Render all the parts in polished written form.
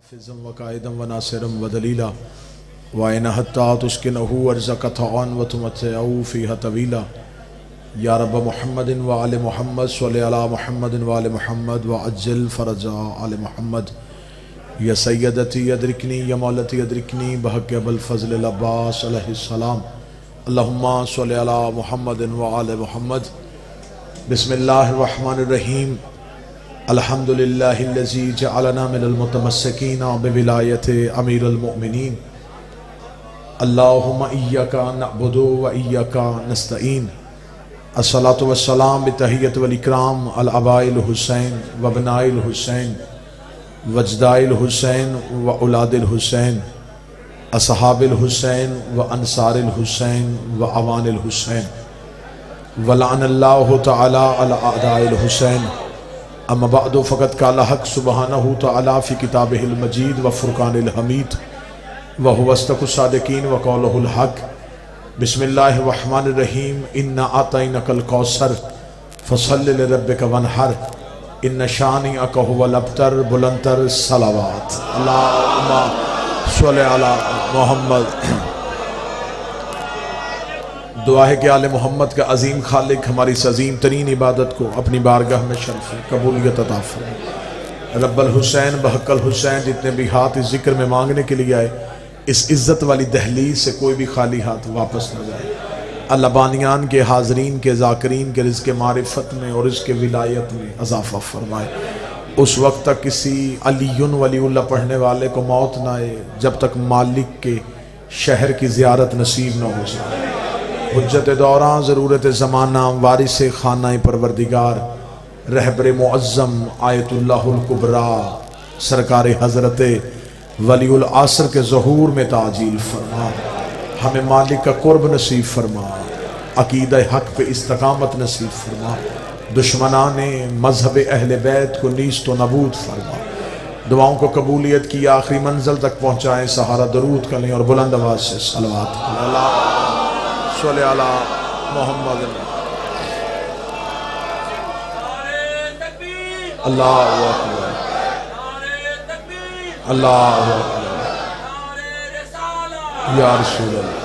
हाफिज़म व कायदम व नासिरम व दलीला व इन हत्ता तुस्किनहु अर्ज़क़तअन व तुमत्तिअहु फ़ीहा तवीला या रब मुहम्मदिन व आले मुहम्मद सल्लि अला मुहम्मदिन व आले मुहम्मद व अज्जिल फ़रजा आले मुहम्मद या सय्यदती अदरिकनी या मौलती अदरिकनी बहक़ अबुल फ़ज़ल अल अब्बास अलैहिस्सलाम अल्लाहुम्मा सल्लि अला मुहम्मदिन व आले मुहम्मद। बिस्मिल्लाहिर रहमानिर रहीम। अल्हम्दुलिल्लाहिल्लज़ी जअलना मिनल मुतमस्सिकीना बिविलायति अमीरुल मुमिनीन। अल्लाहुम्मा इय्याका नअबुदु व इय्याका नस्तईन। अस्सलातु वस्सलाम बितहिय्यति वल इकराम अल अबाइल हुसैन व अबनाइल हुसैन वजदाइल हुसैन व औलादिल हुसैन असहाबिल हुसैन व अंसारिल हुसैन व अवानिल हुसैन व लअनल्लाहु तआला अला अदाइल हुसैन। अम्मा बअदु फ़क़द क़ाला हक़ सुब्हानहु तआला फ़ी किताबिहिल मजीद व फ़ुरक़ानिल हमीद व हुवा अस्दक़ुस सादिक़ीन व क़ौलुहुल हक़। बिस्मिल्लाहिर रहमानिर रहीम। इन्ना आतैनाकल कौसर फ़सल्लि लिरब्बिका वन्हर इन्ना शानिअका हुवल अब्तर। बुलंदतर सलावत। अल्लाहुम्मा सल्लि अला मुहम्मद। दुआ है कि आले मोहम्मद का अजीम खालिक हमारी इस अजीम तरीन इबादत को अपनी बारगाह में शर्फ कबूलियत अता फरमाए। रब्बल हुसैन बहक्कल हुसैन जितने भी हाथ इस जिक्र में मांगने के लिए आए, इस इज़्ज़त वाली दहलीज से कोई भी खाली हाथ वापस न जाए। अल्लाह बानियान के हाजरीन के ज़ाकिरीन के रिज़्क़ मारिफत में और इसके विलायत में इज़ाफ़ा फरमाए। उस वक्त तक किसी अलीयुन वलीउल्लाह पढ़ने वाले को मौत न आए जब तक मालिक के शहर की ज़ियारत नसीब न हो जाए। हुज्जत दौरां ज़रूरत ज़माना वारिस खाना परवरदिगार रहबर मुअज़्ज़म आयतुल्लाहुल कुबरा सरकार हज़रत वलीउल आसर के ज़हूर में ताजील फरमा। हमें मालिक का कुर्ब नसीब फरमा, अकीदा हक़ पे इस्तकामत नसीब फरमा। दुश्मनान मज़हब अहले बैत को नीस्त व नबूद फरमा। दुआओं को कबूलियत की आखिरी मंजिल तक पहुँचाएँ। सहारा दरूद करें और बुलंद आवाज़ से सलवात सल्लि अला मुहम्मद। अल्लाहु अकबर अल्लाहु अकबर। या रसूल अल्लाह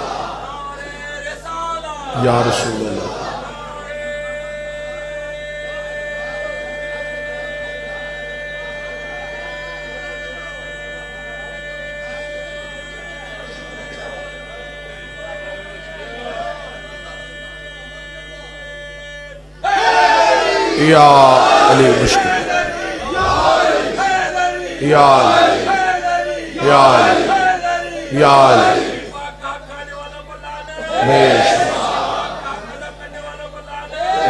या रसूल अल्लाह। या अली मुश्किल या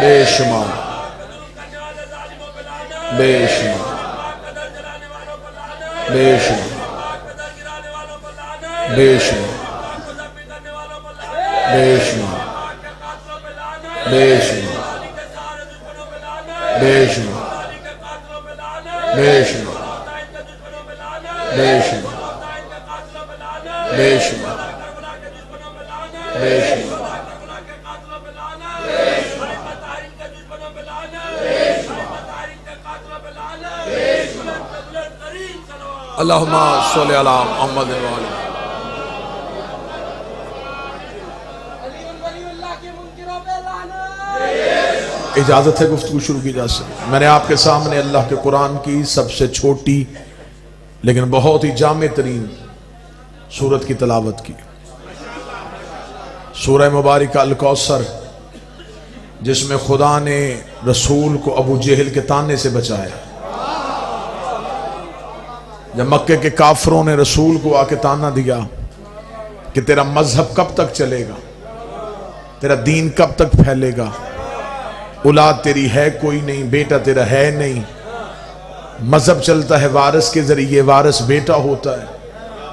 बेशुमार बेशुमार बेशुमार बेशुमार बेशुमार बेशुमार बेशुमार बेशुमार बेशुमार बेशुमार बेशुमार अल्लाहुम्मा सल्लि अला मुहम्मद व आले। इजाज़त है गुफ्तगू शुरू की जा सकती। मैंने आपके सामने अल्लाह के कुरान की सबसे छोटी लेकिन बहुत ही जामे तरीन सूरत की तलावत की। सूरह मुबारक अल कौसर, जिसमें खुदा ने रसूल को अबू जहल के ताने से बचाया। जब मक्के के काफरों ने रसूल को आके ताना दिया कि तेरा मजहब कब तक चलेगा, तेरा दीन कब तक फैलेगा, औलाद तेरी है कोई नहीं, बेटा तेरा है नहीं, मजहब चलता है वारिस के जरिए, वारिस बेटा होता है,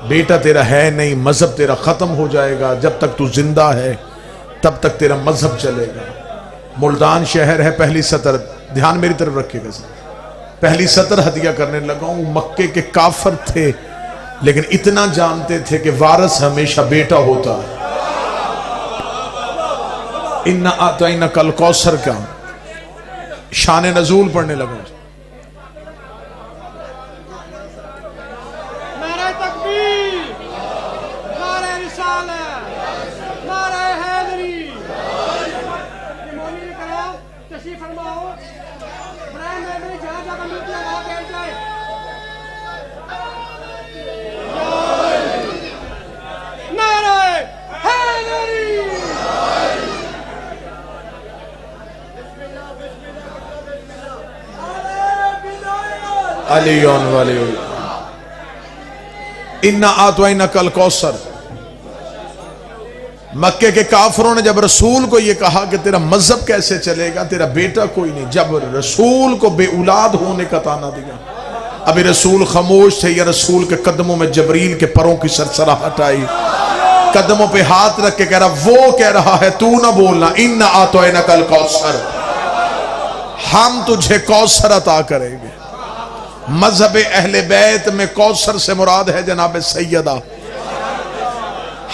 बेटा तेरा है नहीं, मजहब तेरा खत्म हो जाएगा, जब तक तू जिंदा है तब तक तेरा मजहब चलेगा। मुल्तान शहर है, पहली सतर ध्यान मेरी तरफ रखिएगा सर, पहली सतर हदिया करने लगा हूं। मक्के के काफर थे लेकिन इतना जानते थे कि वारिस हमेशा बेटा होता है। इन्ना आतैनाकल कौसर का शान नजूल पढ़ने लगा। तशरीफ फरमाओ। इब्राहिम मेमरी जहाँ जहाँ मिलती है वहाँ बैठ जाए। नारे हैदरी। अलीउन वलीउन इन्ना आतवैना कल कौसर। मक्के के काफरों ने जब रसूल को यह कहा कि तेरा मजहब कैसे चलेगा, तेरा बेटा कोई नहीं, जब रसूल को बेऔलाद होने का ताना दिया, अभी रसूल खामोश थे या रसूल के कदमों में जबरील के परों की सरसराहट आई, कदमों पे हाथ रख के कह रहा, वो कह रहा है तू ना बोलना, इन्ना आतवैना कल कौसर, हम तुझे कौसर अता करेंगे। मजहब अहले बैत में कौसर से मुराद है जनाब सैयदा,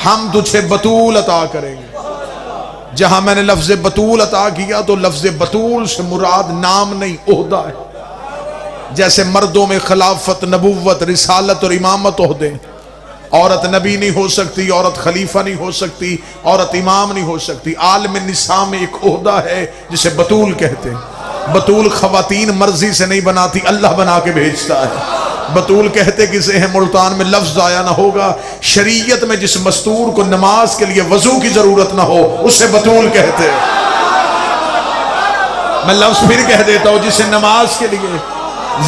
हम तुझे बतूल अता करेंगे। जहां मैंने लफ्ज बतूल अता किया तो लफ्ज बतूल से मुराद नाम नहीं, ओहदा है। जैसे मर्दों में खिलाफत, नबुव्वत, रिसालत और इमामत ओहदे, औरत नबी नहीं हो सकती, औरत खलीफा नहीं हो सकती, औरत इमाम नहीं हो सकती। आलम निसा में एक ओहदा है जिसे बतूल कहते हैं। बतूल खवातीन मर्जी से नहीं बनाती, अल्लाह बना के भेजता है। बतूल कहते किसे हैं, मुल्तान में लफ्ज आया ना होगा, शरीयत में जिस मस्तूर को नमाज के लिए वजू की जरूरत ना हो उसे बतूल कहते हैं। मैं लफ्ज फिर कह देता हूं, जिसे नमाज के लिए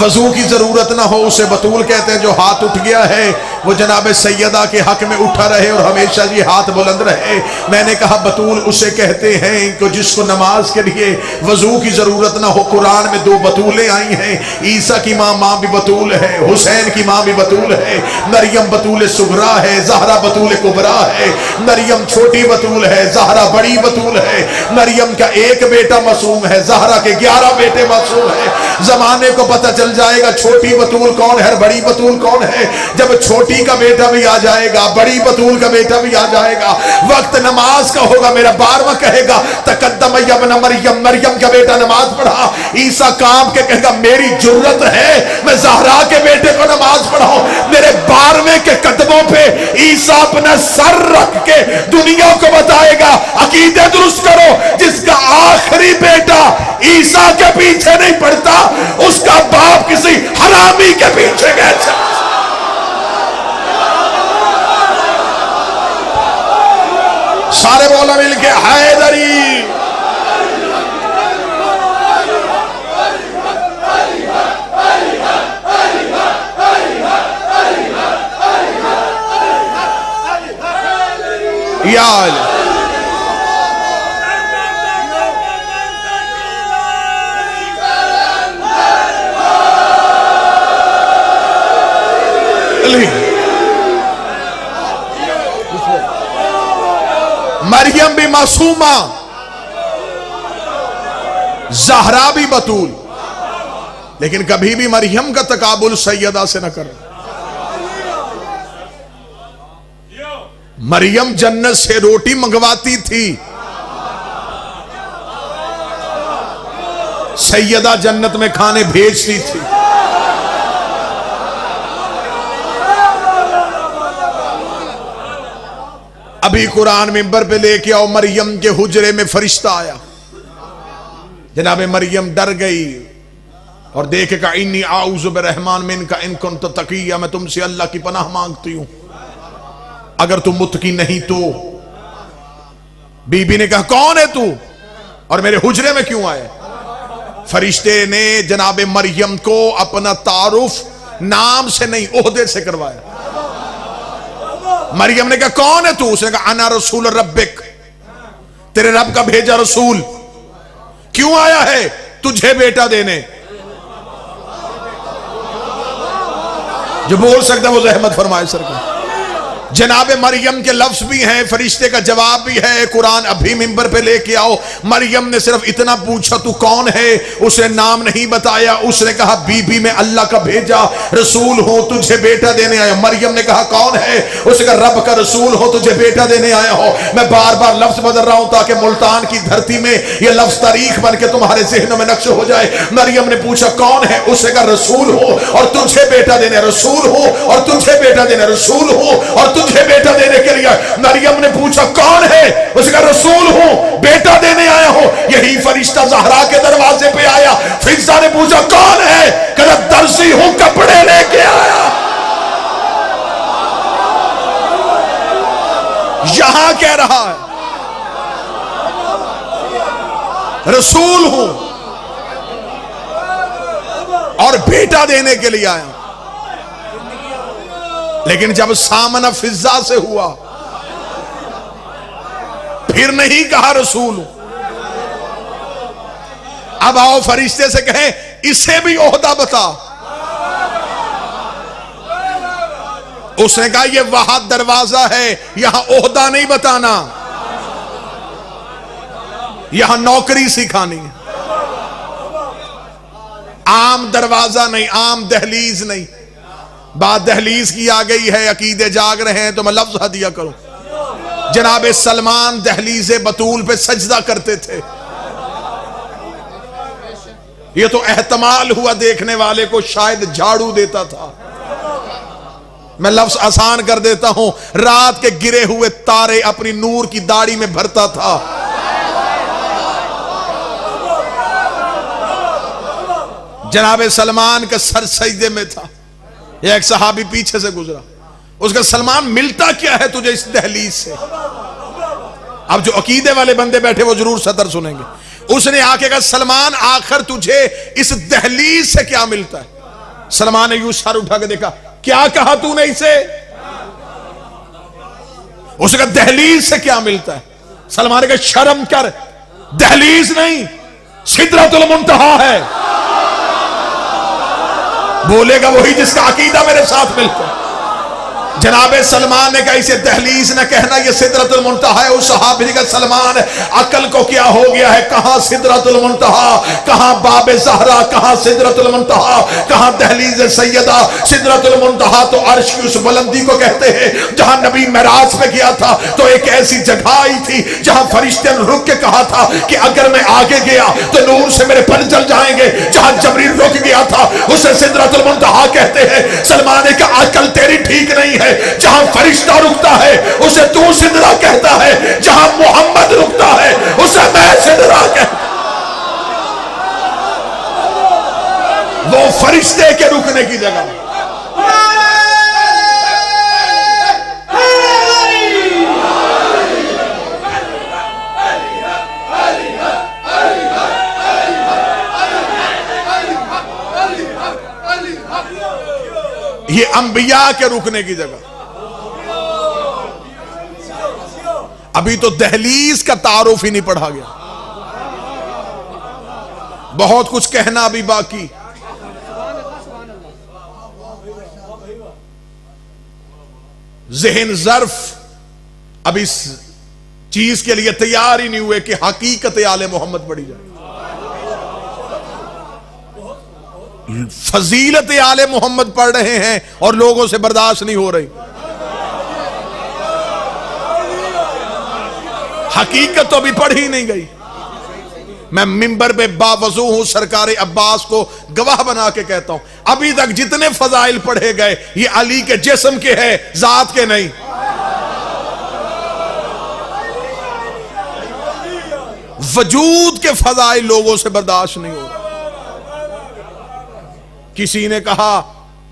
वजू की जरूरत ना हो उसे बतूल कहते हैं। जो हाथ उठ गया है वो जनाब सैयदा के हक में उठा रहे और हमेशा ये हाथ बुलंद रहे। मैंने कहा बतूल उसे कहते हैं कि जिसको नमाज के लिए वजू की जरूरत ना हो। कुरान में दो बतूलें आई हैं, ईसा की माँ भी बतूल है, हुसैन की माँ भी बतूल है, मरियम बतूल सुगरा है, जहरा बतूल कुबरा है। मरियम छोटी बतूल है, जहरा बड़ी बतूल है। मरियम का एक बेटा मासूम है, जहरा के 11 बेटे मासूम है। जमाने को पता चल जाएगा छोटी बतूल कौन है, बड़ी बतूल कौन है। जब छोटी का बेटा भी आ जाएगा, बड़ी बतूल का बेटा भी आ जाएगा, वक्त नमाज का होगा, मेरा बारवा कहेगा तकद्दम यब्न मरियम, मरियम का बेटा नमाज पढ़ा। ईसा कांप के कहेगा मेरी जुर्रत है मैं ज़हरा के बेटे को नमाज पढ़ाऊं। मेरे 12वें के कदमों पे ईसा अपना सर रख के दुनिया को बताएगा अकीदे दुरुस्त करो। जिसका आखिरी बेटा ईसा के पीछे नहीं पड़ता, उसका बाप किसी हरामी के पीछे गया। सारे बोला मिलके हैदरी। यार मरियम भी मासूमा, ज़हरा भी बतूल, लेकिन कभी भी मरियम का तकाबुल सैयदा से न कर। मरियम जन्नत से रोटी मंगवाती थी, सैयदा जन्नत में खाने भेजती थी। अभी कुरान मिंबर पे लेके आओ, मरियम के हुजरे में फरिश्ता आया। जनाब मरियम डर गई और देखेगा इन्नी आऊज़ु बिर्रहमान मिनका इन कुन्त तक़िया, मैं तुमसे अल्लाह की पनाह मांगती हूं अगर तुम मुत्तकी नहीं तो। बीबी ने कहा कौन है तू और मेरे हुजरे में क्यों आए? फरिश्ते ने जनाब मरियम को अपना तारुफ नाम से नहीं ओहदे से करवाया। मरियम ने कहा कौन है तू? उसने कहा अना रसूल रब्बिक, तेरे रब का भेजा रसूल। क्यों आया है? तुझे बेटा देने। जो बोल सकता है वो रहमत फरमाए सरकार। जनाब मरियम के लफ्ज भी हैं, फरिश्ते का जवाब भी है। कुरान अभी मिंबर पे लेके आओ। मरियम ने सिर्फ इतना पूछा तू कौन है, उसे नाम नहीं बताया। उसने कहा बीबी मैं अल्लाह का भेजा रसूल हूं, तुझे बेटा देने आया। मरियम ने कहा कौन है? उसने कहा रब का रसूल हो, तुझे बेटा देने आया हो। मैं बार बार लफ्ज बदल रहा हूं ताकि मुल्तान की धरती में यह लफ्ज तारीख बन के तुम्हारे जहनों में नक्श हो जाए। मरियम ने पूछा कौन है? उसने कहा रसूल हो और तुझे बेटा देने, रसूल हो और तुझे बेटा देने, रसूल हो और तुझे बेटा देने के लिए। मरियम ने पूछा कौन है? उसका रसूल हूं, बेटा देने आया हूं। यही फरिश्ता ज़हरा के दरवाजे पे आया। फिजा ने पूछा कौन है? कहता दर्जी हूं, कपड़े लेके आया। यहां कह रहा है रसूल हूं और बेटा देने के लिए आया। लेकिन जब सामना फिजा से हुआ, फिर नहीं कहा रसूल हूं। अब आओ फरिश्ते से कहें इसे भी ओहदा बता। उसने कहा ये वहां दरवाजा है, यहां ओहदा नहीं बताना, यहां नौकरी सिखानी है। आम दरवाजा नहीं, आम दहलीज नहीं। बात दहलीज की आ गई है, अकीदे जाग रहे हैं तो मैं लफ्ज हदिया करूं। जनाब सलमान दहलीज बतूल पे सजदा करते थे। ये तो एहतमाल हुआ देखने वाले को शायद झाड़ू देता था। मैं लफ्ज आसान कर देता हूं, रात के गिरे हुए तारे अपनी नूर की दाढ़ी में भरता था। जनाब सलमान का सर सजदे में था। एक सहाबी पीछे से गुजरा, उसका सलमान मिलता क्या है तुझे इस दहलीज से? अब जो अकीदे वाले बंदे बैठे वो जरूर सदर सुनेंगे। उसने आके कहा सलमान आखिर तुझे इस दहलीज से क्या मिलता है? सलमान ने यूं सर उठा के देखा, क्या कहा तूने इसे? उसने कहा दहलीज से क्या मिलता है? सलमान ने कहा शर्म कर, दहलीज नहीं सिदरतुल मुंतहा है। बोलेगा वही जिसका अकीदा मेरे साथ मिलता है। जनाब सलमान ने कहा इसे दहलीज न कहना, ये सिदरतुल मुंतहा है। उस सहाबी ने कहा सलमान अकल को क्या हो गया है? कहां सिदरतुल मुंतहा, कहां बाबे ज़हरा, कहां सिदरतुल मुंतहा, कहां दहलीज सैयदा। सिदरतुल मुंतहा तो अर्श की उस बुलंदी को कहते हैं जहां नबी मेराज पे गया था तो एक ऐसी जगह आई थी जहां फरिश्ते ने रुक के कहा था कि अगर मैं आगे गया तो नूर से मेरे पर जल जाएंगे। जहां जबरील रुक गया था उसे सिदरतुल मुंतहा कहते हैं। सलमान ने कहा अकल तेरी ठीक नहीं है, जहां फरिश्ता रुकता है उसे तू सिदरा कहता है, जहां मोहम्मद रुकता है उसे मैं सिदरा कहता। वो फरिश्ते के रुकने की जगह। ये अंबिया के रुकने की जगह। अभी तो दहलीज का तारुफ ही नहीं पढ़ा गया, बहुत कुछ कहना अभी बाकी। ज़हन ज़र्फ अब इस चीज के लिए तैयार ही नहीं हुए कि हकीकत आले मोहम्मद पढ़ी जाए। फजीलत आले मोहम्मद पढ़ रहे हैं और लोगों से बर्दाश्त नहीं हो रही। हकीकत तो अभी पढ़ी नहीं गई। मैं मिंबर पे बावजू हूं, सरकार अब्बास को गवाह बना के कहता हूं अभी तक जितने फजाइल पढ़े गए ये अली के जिस्म के हैं, जात के नहीं। वजूद के फजाइल लोगों से बर्दाश्त नहीं हो रहा। किसी ने कहा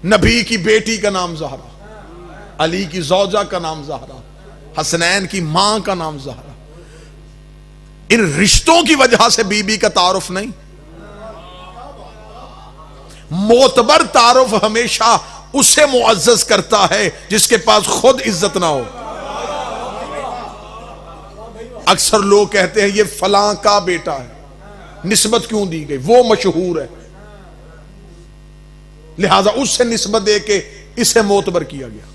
नबी की बेटी का नाम ज़हरा, अली की ज़ौजा का नाम ज़हरा, हसनैन की मां का नाम ज़हरा। इन रिश्तों की वजह से बीबी का तारुफ नहीं। मोतबर तारुफ हमेशा उसे मुअज्जज करता है जिसके पास खुद इज्जत ना हो। अक्सर लोग कहते हैं ये फलां का बेटा है, निस्बत क्यों दी गई? वो मशहूर है लिहाजा उससे निस्बत दे के इसे मोतबर किया गया।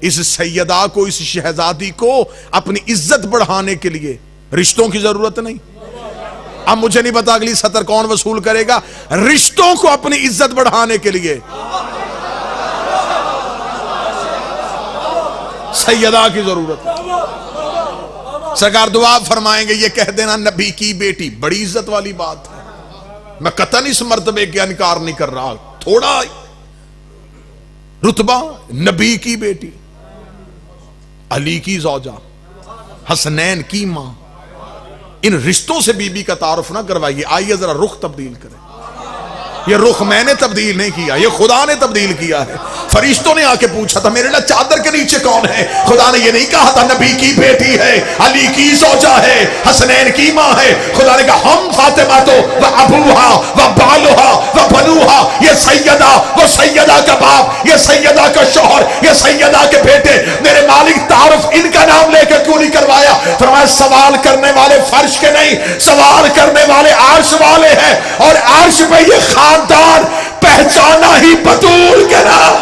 इस सैयदा को, इस शहजादी को अपनी इज्जत बढ़ाने के लिए रिश्तों की जरूरत नहीं। अब मुझे नहीं पता अगली सतर कौन वसूल करेगा। रिश्तों को अपनी इज्जत बढ़ाने के लिए सैयदा की जरूरत है। सरकार दुआ फरमाएंगे ये कह देना नबी की बेटी, बड़ी इज्जत वाली बात है। मैं कतन इस मर्तबे के इनकार नहीं कर रहा, थोड़ा रुतबा नबी की बेटी, अली की जौजा, हसनैन की मां। इन रिश्तों से बीबी का तारुफ ना करवाइए। आइए जरा रुख तब्दील करें। ये रुख मैंने तब्दील नहीं किया, ये खुदा ने तब्दील किया है। फरिश्तों ने आके पूछा था मेरे लिए चादर के नीचे कौन है। खुदा ने ये नहीं कहा था नबी की बेटी है, अली की जोजा है, हसनैन की मां है। खुदा ने कहा हम फातिमा तो व अबूहा व बालुहा व बनुहा, ये सैयदा वो सैयदा का बाप, ये सैयदा का शौहर, ये सैयदा के बेटे। मेरे मालिक तारुफ इनका नाम लेकर क्यों नहीं करवाया? फरमाया सवाल करने वाले फर्श के नहीं, सवाल करने वाले अर्श वाले हैं, और अर्श पे ये खानदान पहचाना ही बतूल के नाम।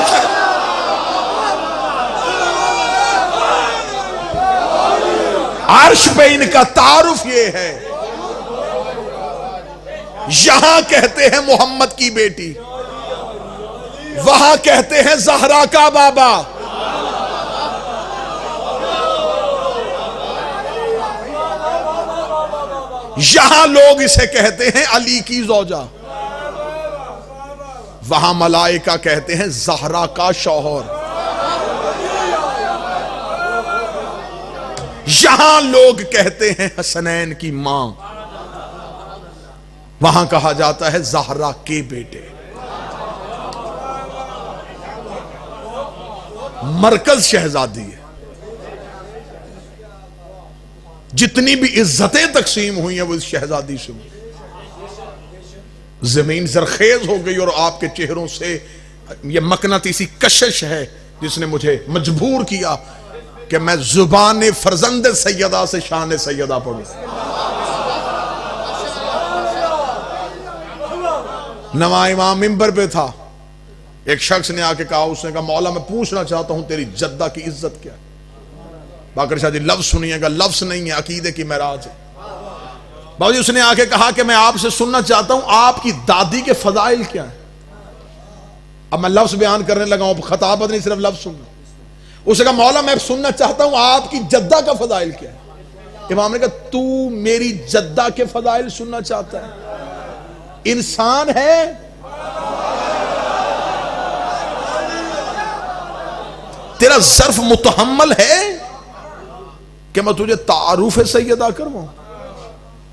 अर्श पे इनका तारुफ ये है। यहां कहते हैं मोहम्मद की बेटी, वहां कहते हैं जहरा का बाबा। यहां लोग इसे कहते हैं अली की जोजा, वहां मलाइका कहते हैं जहरा का शौहर। यहां लोग कहते हैं हसनैन की मां, वहां कहा जाता है जहरा के बेटे। मरकज शहजादी है। जितनी भी इज्जतें तकसीम हुई हैं वो इस शहजादी से हुई। जमीन जरखेज हो गई और आपके चेहरों से ये मकनातीसी कशिश है जिसने मुझे मजबूर किया कि मैं जुबान फरजंद सैयदा से शान सैयदा पढ़ूं। नवा इमाम मिंबर पे था, एक शख्स ने आके कहा, उसने कहा मौला मैं पूछना चाहता हूं तेरी जद्दा की इज्जत क्या है। बाकर शाह जी लफ्ज सुनिएगा, लफ्ज नहीं है, अकीदे की महराज है। बाबूजी उसने आके कहा कि मैं आपसे सुनना चाहता हूं आपकी दादी के फजाइल क्या है। अब मैं लफ्ज बयान करने लगा हूं, खताबत नहीं सिर्फ लफ्ज सुनना। उसने कहा मौला मैं सुनना चाहता हूं आपकी जद्दा का फजाइल क्या है। इमाम ने कहा तू मेरी जद्दा के फजाइल सुनना चाहता है? इंसान है, तेरा ज़र्फ मुतहम्मल है कि मैं तुझे तारुफ सैयदा करवाऊं?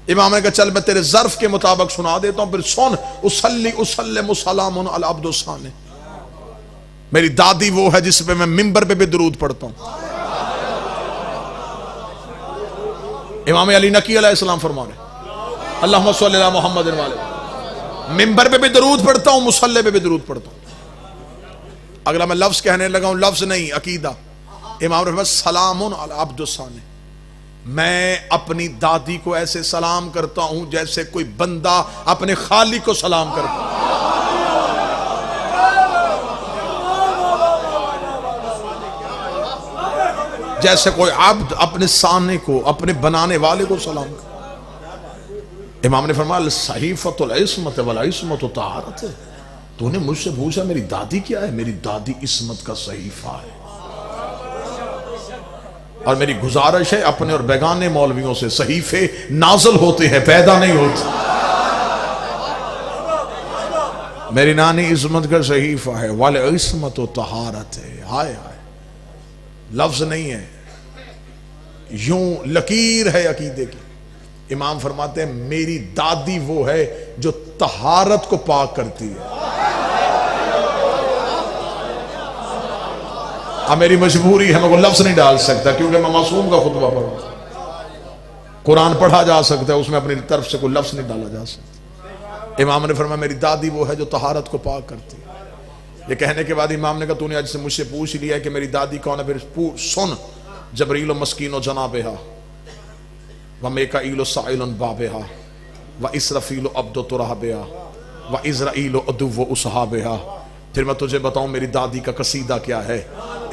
इमाम ने कहा चल मैं तेरे ज़र्फ के मुताबिक सुना देता हूं, फिर सुन। उसल्ली उसल्लिमु सलामुन अला अब्दुस्साने, मेरी दादी वो है जिस पे मैं मिंबर पे भी दुरूद पढ़ता हूं। इमाम अली नकी अलैहिस्सलाम फरमा रहे अल्लाहुम्मा सल्लि अला मुहम्मद वाले, मिंबर पे भी दुरूद पढ़ता हूं, मुसल्ले पे भी दुरूद पढ़ता हूं। अगला मैं लफ्ज कहने लगा हूं, लफ्ज नहीं अकीदा। इमाम ने फरमाया सलामुन अला अब्दुस्साने, मैं अपनी दादी को ऐसे सलाम करता हूं जैसे कोई बंदा अपने खालिक को सलाम करता। जैसे कोई अब्द अपने सामने को, अपने बनाने वाले को सलाम कर। इमाम ने फरमाया सहीफतुल इस्मत वल इस्मतु तहारत। तूने मुझसे पूछा मेरी दादी क्या है? मेरी दादी इस्मत का सहीफा है। और मेरी गुजारिश है अपने और बेगाने मौलवियों से, सहीफे नाज़िल होते हैं, पैदा नहीं होते। मेरी नानी इस्मत का सहीफा है, वाले इस्मत तहारत है। हाय हाय, लफ्ज नहीं है, यूं लकीर है अकीदे की। इमाम फरमाते हैं मेरी दादी वो है जो तहारत को पाक करती है। अब मेरी मजबूरी है, मैं वो लफ्ज नहीं डाल सकता क्योंकि मैं मासूम का खुतबा पढ़ूं। कुरान पढ़ा जा सकता है, उसमें अपनी तरफ से कोई लफ्ज नहीं डाला जा सकता। इमाम ने फरमाया मेरी दादी वो है जो तहारत को पाक करती है। ये कहने के बाद इमाम ने कहा तूने आज से मुझसे पूछ लिया है कि मेरी दादी कौन है, फिर सुन। जबरील मस्कीनो जनाबेहा व मेकाईलो साइलन बाबेहा व इसरफीलो अब्दो तुराबेहा व इज़राइलो अदुव्व उसहाबेहा। फिर मैं तुझे बताऊं मेरी दादी का कसीदा क्या है।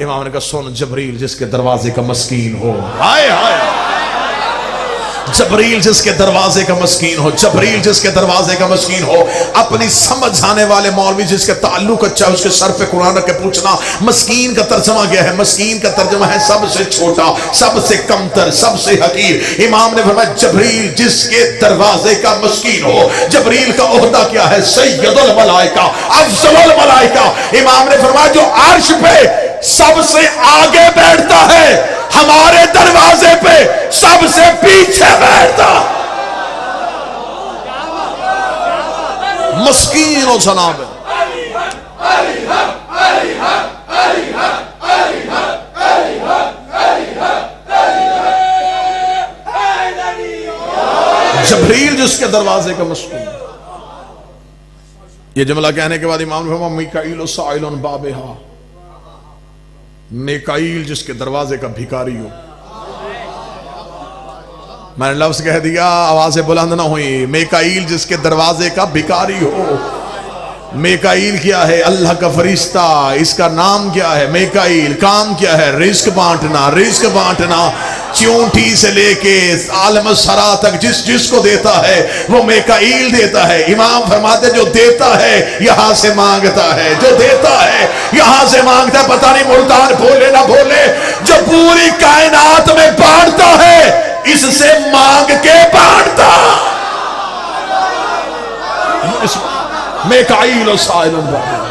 इमाम ने कहा सुन, जबरील जिसके दरवाजे का मस्कीन हो, हाय हाय, जबरील जिसके दरवाजे का मस्कीन हो, जबरील जिसके दरवाजे का मस्कीन हो। अपनी समझ आने वाले मौलवी जिसके ताल्लुक अच्छा है उसके सर पे कुरान रख के पूछना मस्कीन का तर्जमा क्या है। मस्कीन का तर्जमा है सबसे छोटा, सबसे कमतर, सबसे हकीर। इमाम ने फरमाया जबरील जिसके दरवाजे का मस्कीन हो। जबरील का ओहदा क्या है? सैयदुल मलाइका, अफजलुल मलाइका। इमाम ने फरमाया जो अर्श से आगे बैठता है, हमारे दरवाजे पे सबसे पीछे बैठता। मस्कीन और जनाब जबरील जिसके दरवाजे का मस्कीन। ये जुमला कहने के बाद इमाम ने फरमाया मीकाईल साइलुन बाबिहा, मीकाईल जिसके दरवाजे का भिखारी हो। मैंने लफ्ज कह दिया, आवाजें बुलंद ना हुई। मीकाईल जिसके दरवाजे का भिखारी हो। मीकाईल क्या है? अल्लाह का फरिश्ता। इसका नाम क्या है? मीकाईल। काम क्या है? रिस्क बांटना। रिस्क बांटना चूंटी से लेके आलम सरा तक जिस जिसको देता है वो मीकाईल देता है। इमाम फरमाते जो देता है यहां से मांगता है, जो देता है यहां से मांगता है। पता नहीं मुल्तान बोले ना बोले, जो पूरी कायनात में बांटता है इससे मांग के बांटता। मीकाईल साइलुन बाबिहा।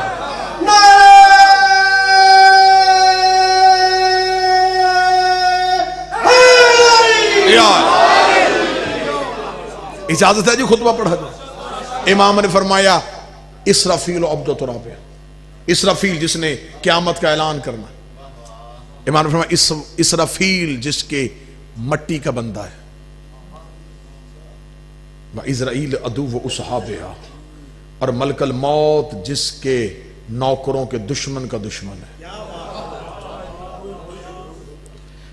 इजाजत है जी खुतबा पढ़ा जाए। इमाम ने फरमाया इसराफील अब्दु तुराब, इसराफील जिसने क़यामत का ऐलान करना। इमाम ने फरमाया इसराफील जिसके मट्टी का बंदा है। इज़राइल अदुव्व उसहाबिहा, और मलकल मौत जिसके नौकरों के दुश्मन का दुश्मन है।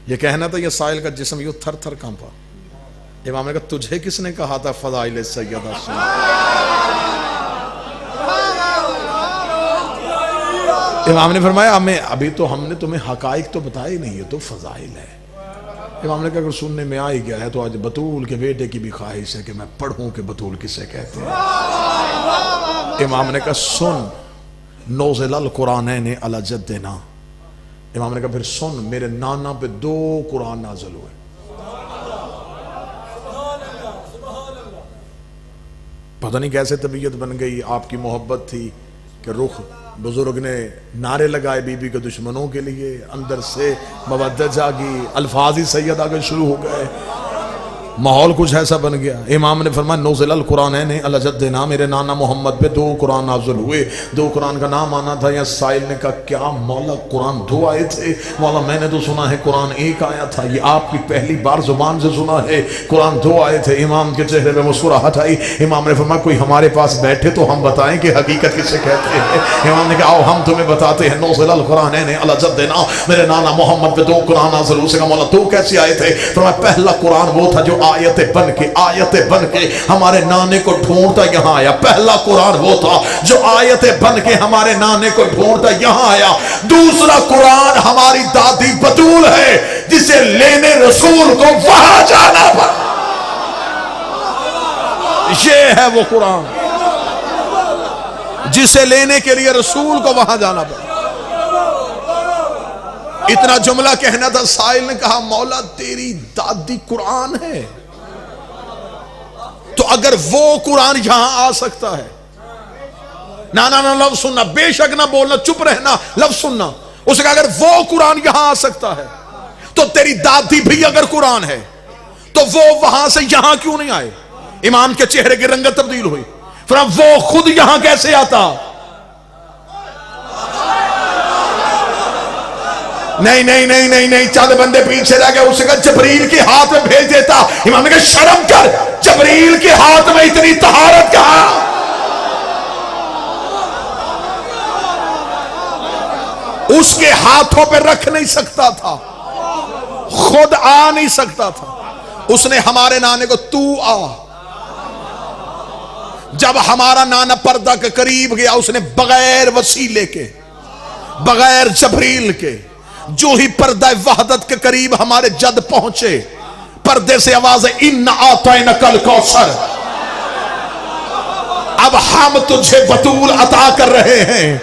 ये कहना था, ये साइल का जिस्म यूं थर थर कांपा। इमाम ने कहा तुझे किसने कहा था फदाइल सैयदा सुन? इमाम ने फरमाया हमें अभी तो हमने तुम्हें हकाइक तो बताए नहीं, है तो फजाइल है। इमाम ने कहा अगर सुनने में आ ही गया है तो आज बतूल के बेटे की भी ख्वाहिश है कि मैं पढ़ूं कि बतूल किसे कहते हैं। इमाम ने कहा सुन, नौज़िलल कुरानैन अला जद्दिना। इमाम ने कहा फिर सुन, मेरे नाना पे 2 कुरान नाज़िल हुए। पता नहीं कैसे तबीयत बन गई, आपकी मोहब्बत थी कि रुख बुजुर्ग ने नारे लगाए बीबी के दुश्मनों के लिए, अंदर से मवद्दत जागी, अल्फाज ही सैयद आगे शुरू हो गए, माहौल कुछ ऐसा बन गया। इमाम ने फरमाया नौज़िलल कुरानैन अला जद्दिना, मेरे नाना मोहम्मद पे 2 कुरान नाज़िल हुए। 2 कुरान का नाम आना था। या साइल ने कहा क्या मौला कुरान 2 आए थे? मौला मैंने तो सुना है कुरान 1 आया था, ये आपकी पहली बार जुबान से सुना है कुरान 2 आए थे। इमाम के चेहरे पे मुस्कुराहट आई। इमाम ने फरमाया कोई हमारे पास बैठे तो हम बताएं कि हकीकत किसे कहते हैं। इमाम ने कहा आओ हम तुम्हें बताते हैं। नौज़िलल कुरानैन अला जद्दिना, मेरे नाना मोहम्मद पे 2 कुरान नाज़िल हुए। उसका मौला 2 कैसे आए थे? फरमाया पहला कुरान वो था जो आयतें बन के हमारे नाने को ढूंढता यहां आया। पहला कुरान वो था जो आयतें बन के हमारे नाने को ढूंढता यहां आया। दूसरा कुरान हमारी दादी बतूल है जिसे लेने रसूल को वहां जाना पड़ा। ये है वो कुरान जिसे लेने के लिए रसूल को वहां जाना पड़ा। इतना जुमला कहना था। साइल ने कहा मौला तेरी दादी कुरान है, तो अगर वो कुरान यहां आ सकता है, ना ना ना लफ्ज सुनना, बेशक ना बोलना, चुप रहना, लफ्ज सुनना। उसका अगर वो कुरान यहां आ सकता है तो तेरी दादी भी अगर कुरान है तो वो वहां से यहां क्यों नहीं आए? इमाम के चेहरे की रंगत तब्दील हुई। फिर वो खुद यहां कैसे आता? नहीं नहीं नहीं नहीं नहीं, चंद बंदे पीछे रह गए। उसका जबरील के हाथ में भेज देता। इमाम ने कहा शर्म कर, जबरील के हाथ में इतनी तहारत कहां? उसके हाथों पे रख नहीं सकता था, खुद आ नहीं सकता था। उसने हमारे नाने को तू आ। जब हमारा नाना पर्दा के करीब गया उसने बगैर वसीले के, बगैर जबरील के, जो ही पर्दा वहदत के करीब हमारे जद पहुंचे, पर्दे से आवाज है इन्ना आतैना कल कौसर, अब हम तुझे बतूल अता कर रहे हैं।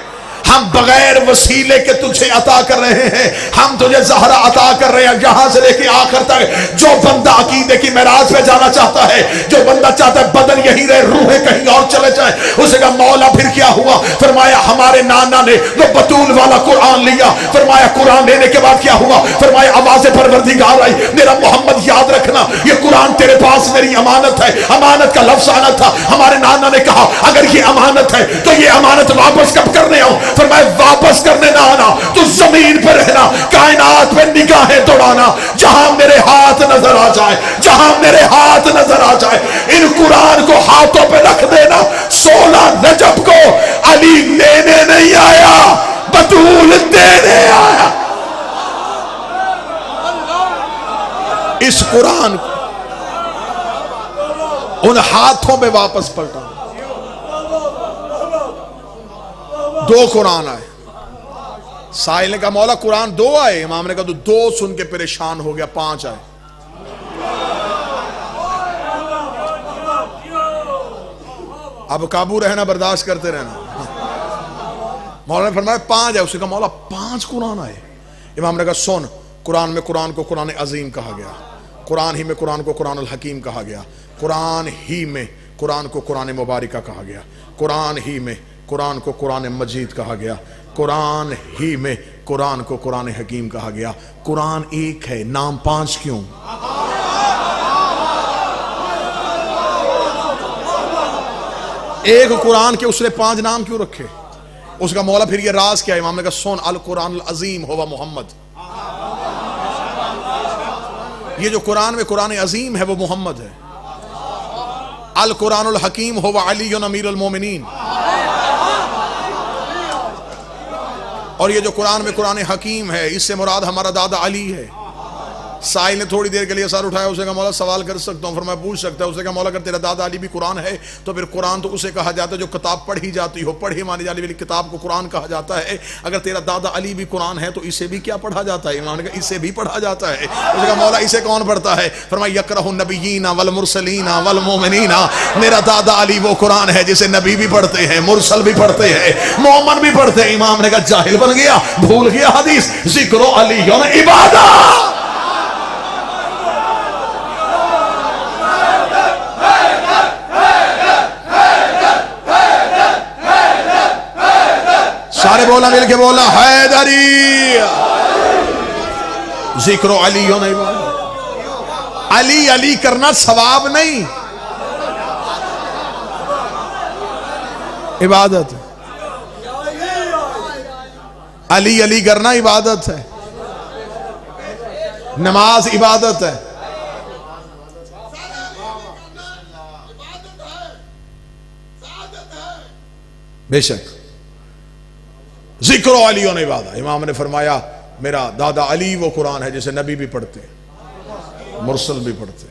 हम बगैर वसीले के तुझे अता कर रहे हैं, हम तुझे ज़हरा अता कर रहे हैं यहां से लेके आखिर तक। जो बंदा अकीदे की मेराज पे जाना चाहता है, जो बंदा चाहता है बदन यहीं रहे, रूहें कहीं और चले जाए, उसे कहा मौला फिर क्या हुआ? फरमाया हमारे नाना ने वो बतूल वाला कुरान लिया। फरमाया कुरान लेने के बाद क्या हुआ? फरमाया आवाज़ परवरदिगार आई, मेरा मोहम्मद याद रखना ये कुरान तेरे पास मेरी अमानत है। अमानत का लफ्ज आना था। हमारे नाना ने कहा अगर ये अमानत है तो ये अमानत वापस कब करने आओ? फरमाया वापस करने ना आना, तू जमीन पर रहना, कायनात पे निगाहें दौड़ाना, जहां मेरे हाथ नजर आ जाए, जहां मेरे हाथ नजर आ जाए इन कुरान को हाथों पे रख देना। 16 रजब को अली लेने नहीं आया, बतूल देने आया। इस कुरान को उन हाथों में वापस पलटा। 2 कुरान आए। साहिल ने कहा मौला कुरान 2 आए। इमाम ने कहा तो 2 सुन के परेशान हो गया, 5 आए। अब काबू रहना, बर्दाश्त करते रहना। मौला ने फरमाया 5 है। उसने कहा मौला 5 कुरान आए। इमाम ने कहा सुन, कुरान में कुरान को कुरान अजीम कहा गया, कुरान ही में कुरान को कुरान अल हकीम कहा गया, कुरान ही में कुरान को कुरान मुबारका कहा गया, कुरान ही में कुरान को कुरान मजीद कहा गया, कुरान ही में कुरान को कुरान हकीम कहा गया। कुरान एक है, नाम 5 क्यों? एक कुरान के उसने 5 नाम क्यों रखे? उसका मौला फिर ये राज क्या है? इमाम ने कहा सुन, अल कुरान अल अजीम होवा मोहम्मद। ये जो कुरान में कुरान अजीम है वो मोहम्मद है। अल कुरान अल हकीम होवा अली अमीर अल मोमिनीन। और ये जो कुरान में कुरान हकीम है इससे मुराद हमारा दादा अली है। साहिल ने थोड़ी देर के लिए सर उठाया। उसने कहा मौला सवाल कर सकता हूँ? फरमाया पूछ सकता है। उसने कहा मौला अगर तेरा दादा अली भी कुरान है तो फिर कुरान तो उसे कहा जाता है जो किताब पढ़ी जाती हो, पढ़ी मानी जाने वाली किताब को कुरान कहा जाता है। अगर तेरा दादा अली भी कुरान है तो इसे भी क्या पढ़ा जाता है? इमाम ने कहा इसे भी पढ़ा जाता है। उसने कहा मौला इसे कौन पढ़ता है? फरमाया यकरहु नबिय्यीना वल मुरसलीना वल मोमिनीना। मेरा दादा अली वो कुरान है जिसे नबी भी पढ़ते हैं, मुरसल भी पढ़ते हैं, मोमन भी पढ़ते हैं। इमाम ने कहा जाहिल बन गया, भूल गया हदीस, जिक्रो अली इबादत। सारे बोला मिलके बोला हैदरी। जिक्रो अली हो नहीं बोला। अली अली करना सवाब नहीं, इबादत है। अली अली करना इबादत है, नमाज इबादत है। बेशक जिक्रो अली ने इबादत। इमाम ने फरमाया मेरा दादा अली वो कुरान है जिसे नबी भी पढ़ते, मुरसल भी पढ़ते,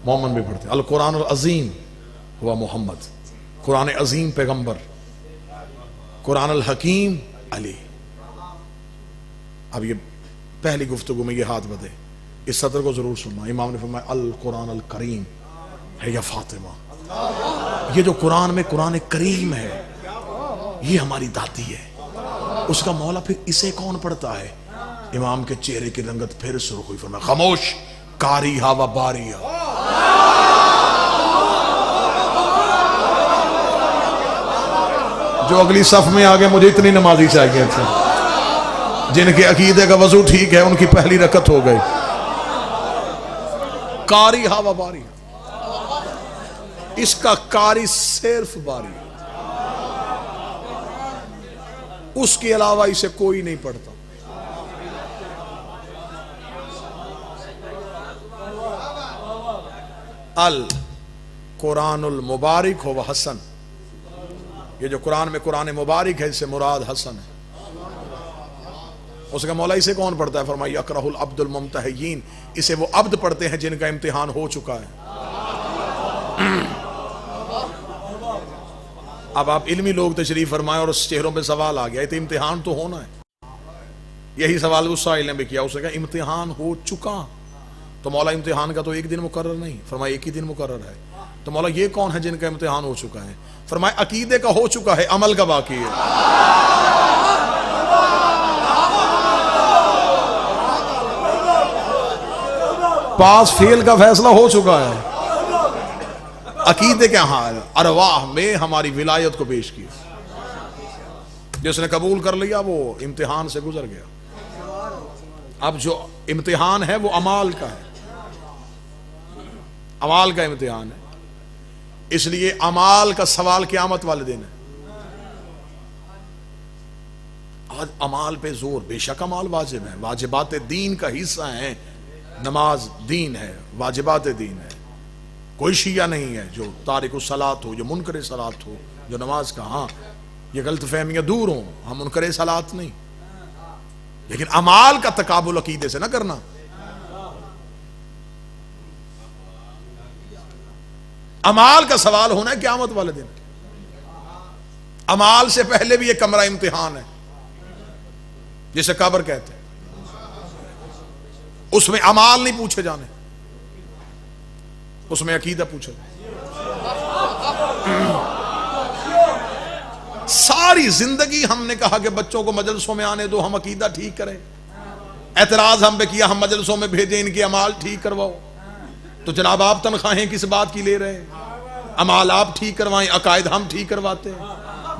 मोमन भी पढ़ते। अल कुरान अल अजीम हुआ मोहम्मद, कुरान अजीम पैगंबर, कुरान अल हकीम अली। अब ये पहली गुफ्तगू में ये हाथ बधे, इस सत्र को जरूर सुनना। इमाम ने फरमाया अल कुरान अल करीम है या फातिमा। ये जो कुरान में कुरान करीम है ये हमारी दादी है। उसका मौला फिर इसे कौन पढ़ता है? इमाम के चेहरे की रंगत फिर सुर्ख हुई। फरमाया खामोश, कारी हवा बारिया। जो अगली सफ में आ गए मुझे इतनी नमाजी चाहिए थे, जिनके अकीदे का वजू ठीक है उनकी पहली रकत हो गई। कारी हवा बारी, इसका कारी सिर्फ बारी, उसके अलावा इसे कोई नहीं पढ़ता। अल कुरानुल मुबारक हो वह हसन। ये जो कुरान में कुरान मुबारक है इससे मुराद हसन है। उसका मौला इसे कौन पढ़ता है? फरमाया अकरहुल अब्दुल मुम्तहियीन। इसे वो अब्द पढ़ते हैं जिनका इम्तिहान हो चुका है। अब आप इल्मी लोग तशरीफ फरमाए और उस चेहरों पे सवाल आ गया, तो इम्तिहान तो होना है। यही सवाल उस साहिल ने भी किया। उसने कहा इम्तिहान हो चुका। तो मौला इम्तिहान का तो एक दिन मुकर्रर नहीं, फरमाया एक ही दिन मुकर्रर है। तो मौला ये कौन है जिनका इम्तिहान हो चुका है? फरमाया अकीदे का हो चुका है, अमल का बाकी है। पास फेल का फैसला हो चुका है। अकीदे के हाल अरवाह में हमारी विलायत को पेश किया, जिसने कबूल कर लिया वो इम्तिहान से गुजर गया। अब जो इम्तिहान है वो अमाल का है, अमाल का इम्तिहान है। इसलिए अमाल का सवाल क़यामत वाले दिन है। आज अमाल पे जोर, बेशक अमाल वाजिब है, वाजिबात दीन का हिस्सा है। नमाज दीन है, वाजिबात दीन है। कोई शिया नहीं है जो तारिक सलात हो, जो मुनकर सलात हो, जो नमाज का, हाँ ये गलत फहमियां दूर हो, हम मुनकर सलात नहीं, लेकिन अमाल का तकाबुल अकीदे से ना करना। अमाल का सवाल होना है क़यामत वाले दिन। अमाल से पहले भी एक कमरा इम्तिहान है जिसे कब्र कहते हैं। उसमें अमाल नहीं पूछे जाने, उसमें अकीदा पूछे। सारी जिंदगी हमने कहा कि बच्चों को मजलिसों में आने दो, हम अकीदा ठीक करें। एतराज हम पे किया, हम मजलिसों में भेजें, इनके अमाल ठीक करवाओ। तो जनाब आप तनख्वाहें किस बात की ले रहे हैं? अमाल आप ठीक करवाएं, अकायद हम ठीक करवाते हैं।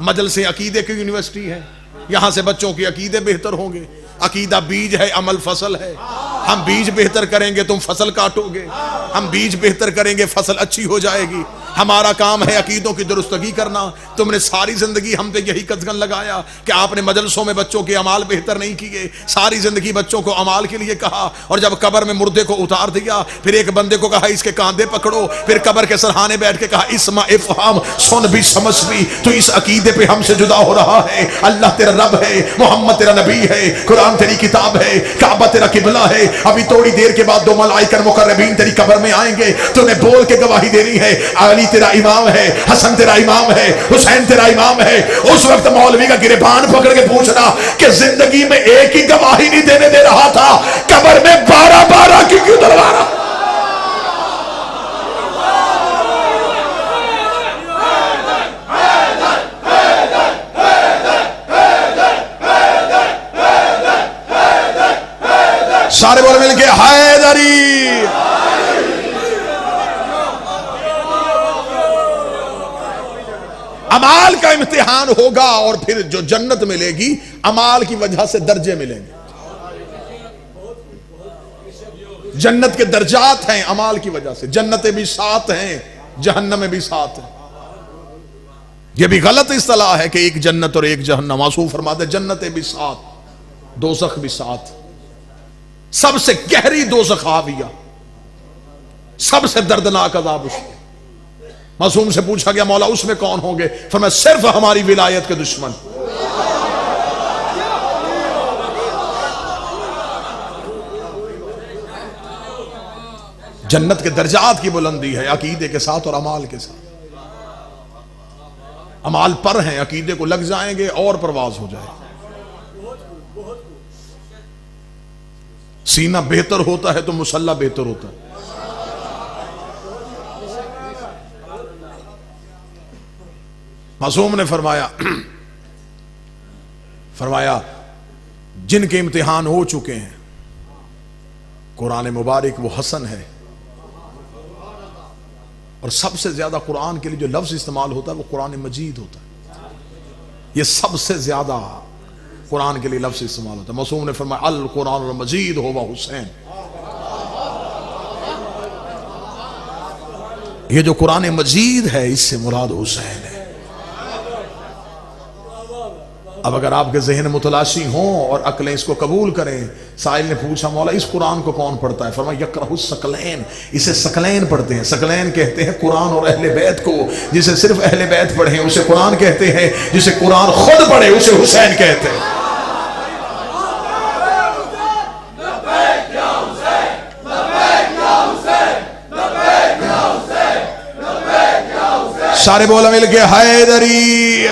मजलिसें अकीदे की यूनिवर्सिटी है, यहां से बच्चों के अकीदे बेहतर होंगे। अकीदा बीज है, अमल फसल है। हम बीज बेहतर करेंगे, तुम फसल काटोगे। हम बीज बेहतर करेंगे, फसल अच्छी हो जाएगी। हमारा काम है अकीदों की दुरुस्तगी करना। तुमने सारी जिंदगी हम पे यही कदगन लगाया कि आपने मजलसों में बच्चों के अमाल बेहतर नहीं किए। सारी जिंदगी बच्चों को अमाल के लिए कहा, और जब कब्र में मुर्दे को उतार दिया, फिर एक बंदे को कहा इसके कांधे पकड़ो, फिर कब्र के सरहाने बैठ के कहा इस्मा इफ़हाम, सुन भी समझ भी, तो इस अकीदे पे हमसे जुदा हो रहा है। अल्लाह तेरा रब है, मोहम्मद तेरा नबी है, कुरान तेरी किताब है, काबा तेरा किबला है। अभी थोड़ी देर के बाद दो मलाइका मुकर्रबीन तेरी कब्र में आएंगे, तूने बोल के गवाही देनी है। अली तेरा इमाम है, हसन तेरा इमाम है, हुसैन तेरा इमाम है। उस वक्त मौलवी का गिरबान पकड़ के पूछना कि जिंदगी में एक ही गवाही नहीं देने दे रहा था, कब्र में 12-12 की क्यों दरवा रहा? सारे बोल मिलके हैदरी। अमाल का इम्तिहान होगा, और फिर जो जन्नत मिलेगी अमाल की वजह से दर्जे मिलेंगे। जन्नत के दर्जात हैं अमाल की वजह से। जन्नतें भी 7 हैं, जहन्नम भी 7 है। यह भी गलत इस्तिलाह है कि एक जन्नत और एक जहन्नम। मासूम फरमाते जन्नतें भी 7, दोज़ख भी 7। सबसे गहरी दोज़ख हाविया, सबसे दर्दनाक अज़ाब उसमें। मासूम से पूछा गया मौला उसमें कौन होंगे? फरमाया सिर्फ हमारी विलायत के दुश्मन। जन्नत के दर्जात की बुलंदी है अकीदे के साथ और अमाल के साथ। अमाल पर हैं, अकीदे को लग जाएंगे और परवाज हो जाएगी। सीना बेहतर होता है तो मुसल्ला बेहतर होता है। मासूम ने फरमाया जिनके इम्तिहान हो चुके हैं, कुरान मुबारक वो हसन है। और सबसे ज्यादा कुरान के लिए जो लफ्ज इस्तेमाल होता है वो कुरान मजीद होता है। ये सबसे ज्यादा कुरान के लिए लफ्ज इस्तेमाल होता है। मासूम ने फरमाया अल कुरान मजीद होवा हुसैन। ये जो कुरान मजीद है इससे मुराद हुसैन है। अब अगर आपके जहन मुतलाशी हों और अक्लें इसको कबूल करें। साहिल ने पूछा मौला इस कुरान को कौन पढ़ता है? फरमाया यक़रहुस सकलैन, इसे सकलैन पढ़ते हैं। सकलैन कहते हैं कुरान और अहले बैत को। जिसे सिर्फ अहले बैत पढ़े उसे कुरान कहते हैं, जिसे कुरान खुद पढ़े उसे हुसैन कहते हैं। सारे बोला मिलके हैदरी।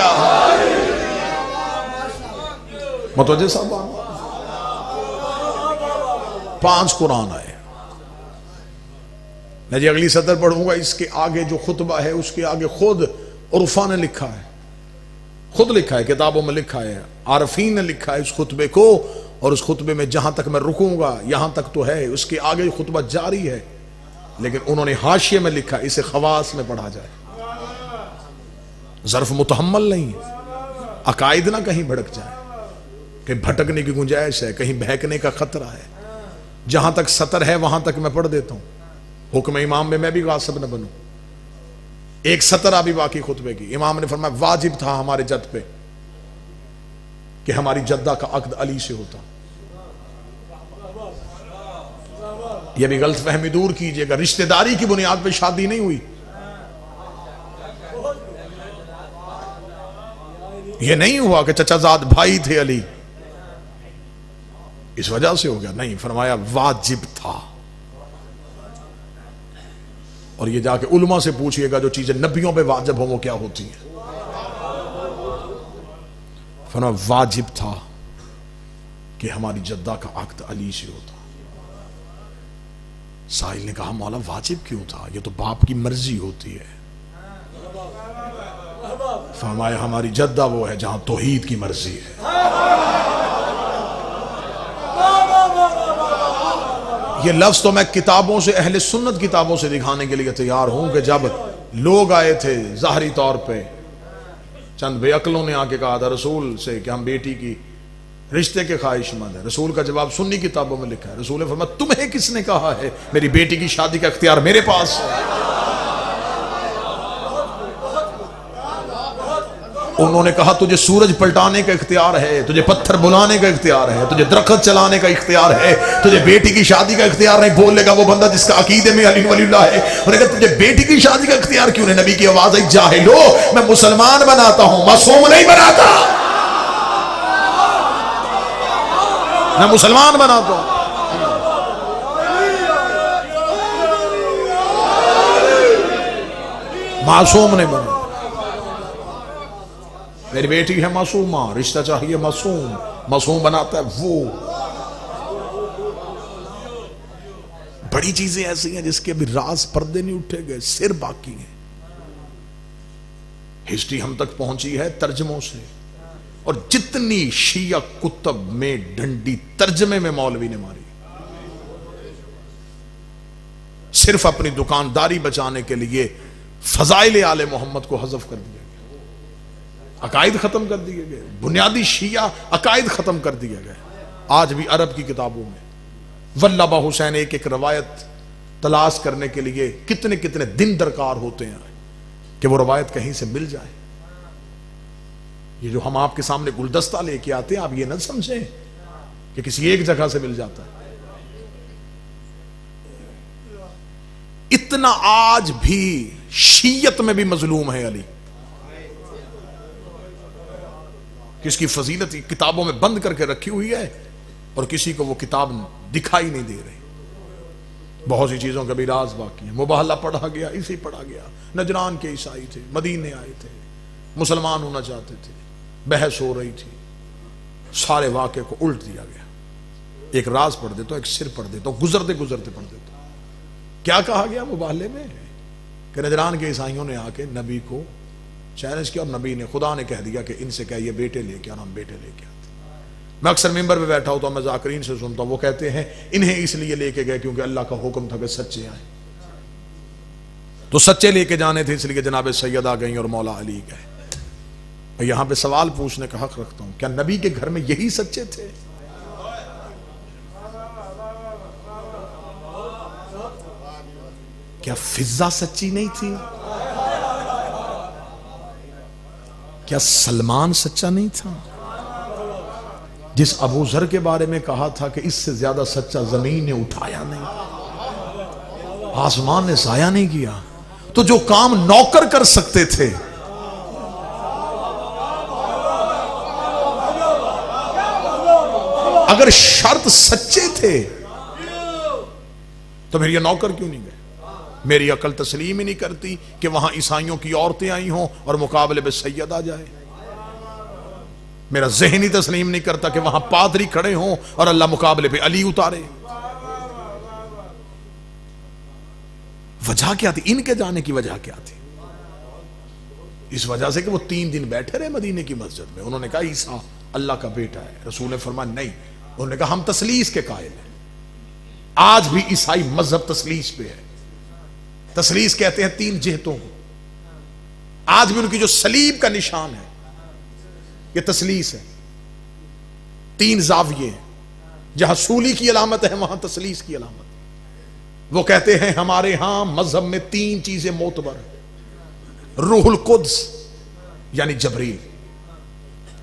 मतवज्जे साहब 5 कुरान आए। मैं जी अगली सदर पढ़ूंगा, इसके आगे जो खुतबा है उसके आगे खुद उर्फा ने लिखा है, खुद लिखा है, किताबों में लिखा है, आरफीन ने लिखा है इस खुतबे को। और उस खुतबे में जहां तक मैं रुकूंगा यहां तक तो है, उसके आगे खुतबा जारी है, लेकिन उन्होंने हाशिए में लिखा इसे खवास में पढ़ा जाए। ज़र्फ मुतहम्मल नहीं है, अकायद ना कहीं भड़क जाए, कहीं भटकने की गुंजाइश है, कहीं बहकने का खतरा है। जहां तक सतर है वहां तक मैं पढ़ देता हूं, हुक्म इमाम में मैं भी गासिब न बनूं। एक सतर अभी बाकी खुतबे की, इमाम ने फरमाया वाजिब था हमारे जद पे कि हमारी जद्दा का अक्द अली से होता। यह भी गलत फहमी दूर कीजिएगा, रिश्तेदारी की बुनियाद पे शादी नहीं हुई। यह नहीं हुआ कि चचाजाद भाई थे अली इस वजह से हो गया, नहीं, फरमाया वाजिब था। और ये जाके उलमा से पूछिएगा जो चीजें नबियों पे वाजिब हो वो क्या होती है। फरमाया वाजिब था कि हमारी जद्दा का अक्द अली से होता। साहिल ने कहा मौला वाजिब क्यों था, ये तो बाप की मर्जी होती है। फरमाया हमारी जद्दा वो है जहां तौहीद की मर्जी है। ये लफ्ज तो मैं किताबों से, अहले सुन्नत किताबों से दिखाने के लिए तैयार हूं कि जब लोग आए थे ज़ाहरी तौर पे, चंद बेअक्लों ने आके कहा था रसूल से कि हम बेटी की रिश्ते के ख्वाहिशमंद है। रसूल का जवाब सुन्नी किताबों में लिखा है। रसूल ने फरमाया तुम्हें किसने कहा है मेरी बेटी की शादी का इख्तियार मेरे पास है। उन्होंने कहा तुझे सूरज पलटाने का इख्तियार है, तुझे पत्थर बुलाने का इख्तियार है, तुझे दरख्त चलाने का इख्तियार है, तुझे बेटी की शादी का इख्तियार नहीं। बोल लेगा वो बंदा जिसका अकीदे में अली वलीउल्लाह है। उन्होंने कहा तुझे बेटी की शादी का इख्तियार क्यों नहीं? नबी की आवाज आई जाहिलो, मैं मुसलमान बनाता हूं, मासूम नहीं बनाता। मैं मुसलमान बनाता हूं, मासूम नहीं बना। मेरी बेटी है मासूमा, रिश्ता चाहिए मासूम, मासूम बनाता है वो। बड़ी चीजें ऐसी हैं जिसके अभी राज पर्दे नहीं उठे गए, सिर बाकी है। हिस्ट्री हम तक पहुंची है तर्जमों से, और जितनी शिया कुतब में डंडी तर्जमे में मौलवी ने मारी, सिर्फ अपनी दुकानदारी बचाने के लिए फजाइल आले मोहम्मद को हज़फ कर दिया, अकायद खत्म कर दिए गए, बुनियादी शिया अकायद खत्म कर दिए गए। आज भी अरब की किताबों में वल्लभा हुसैन एक एक रवायत तलाश करने के लिए कितने कितने दिन दरकार होते हैं कि वो रवायत कहीं से मिल जाए। ये जो हम आपके सामने गुलदस्ता लेके आते हैं, आप ये न समझें कि किसी एक जगह से मिल जाता है। इतना आज भी शीयत में भी मजलूम है अली, किसकी फजीलत किताबों में बंद करके रखी हुई है और किसी को वो किताब दिखाई नहीं दे रही। बहुत सी चीजों का भी राज बाकी है। मुबाहला पढ़ा गया, इसे पढ़ा गया। नजरान के ईसाई थे, मदीने आए थे, मुसलमान होना चाहते थे, बहस हो रही थी, सारे वाक़े को उल्ट दिया गया। एक राज पढ़ देता हूं, एक सिर पढ़ देता हूं, गुजरते गुजरते पढ़ देता हूं। क्या कहा गया मुबाहले में कि नजरान के ईसाइयों ने आके नबी को चैलेंज किया और नबी ने, खुदा ने कह दिया कि इनसे क्या ये बेटे लेके आना, हम बेटे लेके आते। मैं अक्सर मिंबर पे बैठा होता हूं, मैं जाकरीन से सुनता हूं, वो कहते हैं इन्हें इसलिए लेके गए क्योंकि अल्लाह का हुक्म था कि सच्चे आए, तो सच्चे लेके जाने थे, इसलिए जनाब सैयदा गई और मौला अली गए। मैं यहां पे सवाल पूछने का हक रखता हूं, क्या नबी के घर में यही सच्चे थे? क्या फिजा सच्ची नहीं थी? क्या सलमान सच्चा नहीं था? जिस अबू जर के बारे में कहा था कि इससे ज्यादा सच्चा जमीन ने उठाया नहीं, आसमान ने साया नहीं किया, तो जो काम नौकर कर सकते थे, अगर शर्त सच्चे थे तो फिर ये नौकर क्यों नहीं गए? मेरी अकल तस्लीम ही नहीं करती कि वहां ईसाइयों की औरतें आई हों और मुकाबले में सैयद आ जाए। मेरा ज़हन ही तस्लीम नहीं करता कि वहां पादरी खड़े हों और अल्लाह मुकाबले पे अली उतारे। वजह क्या थी? इनके जाने की वजह क्या थी? इस वजह से कि वो 3 दिन बैठे रहे मदीने की मस्जिद में। उन्होंने कहा ईसा अल्लाह का बेटा है। रसूल ने फरमाया नहीं, उन्होंने कहा हम तसलीस के कायल हैं। आज भी ईसाई मजहब तसलीस पे है। तसलीस कहते हैं 3 जिहतों को। आज भी उनकी जो सलीब का निशान है ये तसलीस है। 3 जाविये हैं, जहां सूली की अलामत है वहां तसलीस की अलामत है। वो कहते हैं हमारे यहां मजहब में 3 चीजें मोतबर है। रूहुल कुद्स यानी जबरील,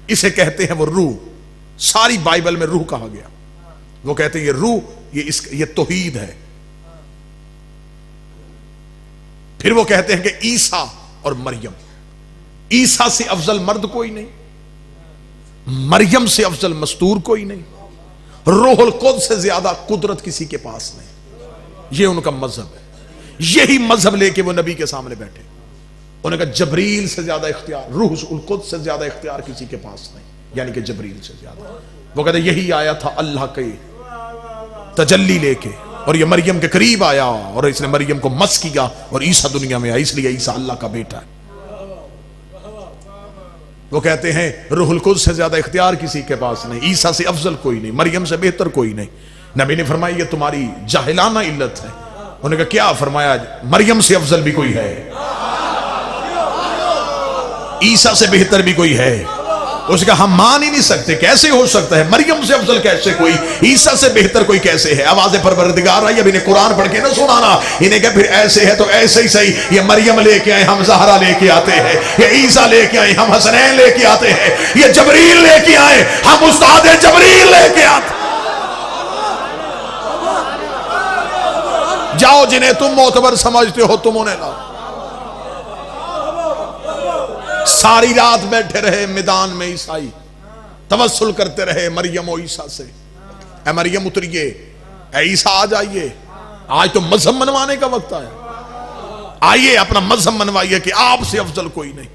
इसे कहते हैं वो रूह। सारी बाइबल में रूह कहा गया। वो कहते हैं ये रूह, ये तौहीद है। फिर वो कहते हैं कि ईसा और मरियम, ईसा से अफजल मर्द कोई नहीं, मरियम से अफजल मस्तूर कोई नहीं, रूहुल कुद्स से ज्यादा कुदरत किसी के पास नहीं। ये उनका मजहब है। यही मजहब लेके वो नबी के सामने बैठे। उन्होंने कहा जबरील से ज्यादा इख्तियार, रूहुल कुद्स से ज्यादा इख्तियार किसी के पास नहीं, यानी कि जबरील से ज्यादा। वो कहते यही आया था अल्लाह के तजल्ली लेके, और ये मरियम के करीब आया और इसने मरियम को मस किया और ईसा दुनिया में आया, इसलिए ईसा अल्लाह का बेटा है। वो कहते हैं रूहुल कुद्स से ज्यादा इख्तियार किसी के पास नहीं, ईसा से अफजल कोई नहीं, मरियम से बेहतर कोई नहीं। नबी ने फरमाया ये तुम्हारी जाहिलाना इल्लत है। उन्होंने कहा क्या? फरमाया मरियम से अफजल भी कोई है, ईसा से बेहतर भी कोई है। उसका हम मान ही नहीं सकते, कैसे हो सकता है? मरियम से अफजल कैसे कोई, ईसा से बेहतर कोई कैसे है? आवाज़ परवरदिगार आई। अब इन्हें कुरान पढ़ के ना सुनाना, इन्हें क्या फिर ऐसे है तो ऐसे ही सही। ये मरियम लेके आए, हम ज़हरा लेके आते हैं। ये ईसा लेके आए, हम हसनैन लेके आते हैं। ये जबरील लेके आए, हम उस्ताद जबरील लेके आते। जाओ जिन्हें तुम मोतबर समझते हो तुम उन्हें लाओ। सारी रात बैठे रहे मैदान में ईसाई, तवस्सुल करते रहे मरियम और ईसा से। ऐ मरियम उतरिए, ऐ ईसा आ जाइए, आज तो मजहब मनवाने का वक्त आया। आइए अपना मजहब मनवाइए कि आपसे अफजल कोई नहीं।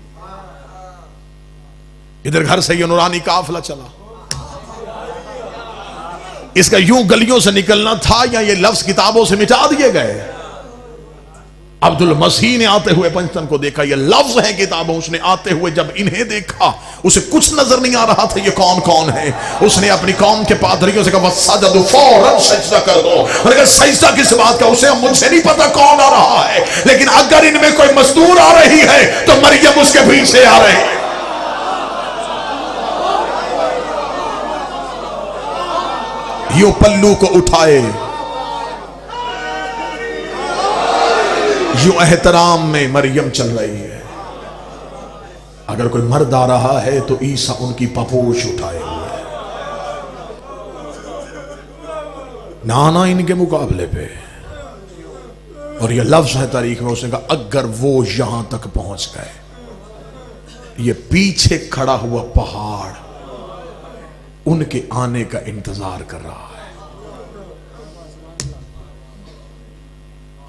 इधर घर से ये नूरानी काफिला चला। इसका यूं गलियों से निकलना था या ये लफ्ज किताबों से मिटा दिए गए? अब्दुल मसीह ने आते हुए पंचतन को देखा, ये लफ्ज है किताबों। उसने आते हुए जब इन्हें देखा, उसे कुछ नजर नहीं आ रहा था ये कौन कौन है। उसने अपनी कौम के पादरियों से कहा वसजदू, फौरन सजदा कर दो। और अगर सजदा किस बात का, उसे मुझे नहीं पता कौन आ रहा है, लेकिन अगर इनमें कोई मजदूर आ रही है तो मरियम उसके पीछे आ रही है। यो पल्लू को उठाए, यूं एहतराम में मरियम चल रही है। अगर कोई मर्द आ रहा है तो ईसा उनकी पपोश उठाए हुए है, नाना इनके मुकाबले पे। और ये लफ्ज है तारीख में, उसने कहा अगर वो यहां तक पहुंच गए, ये पीछे खड़ा हुआ पहाड़ उनके आने का इंतजार कर रहा है।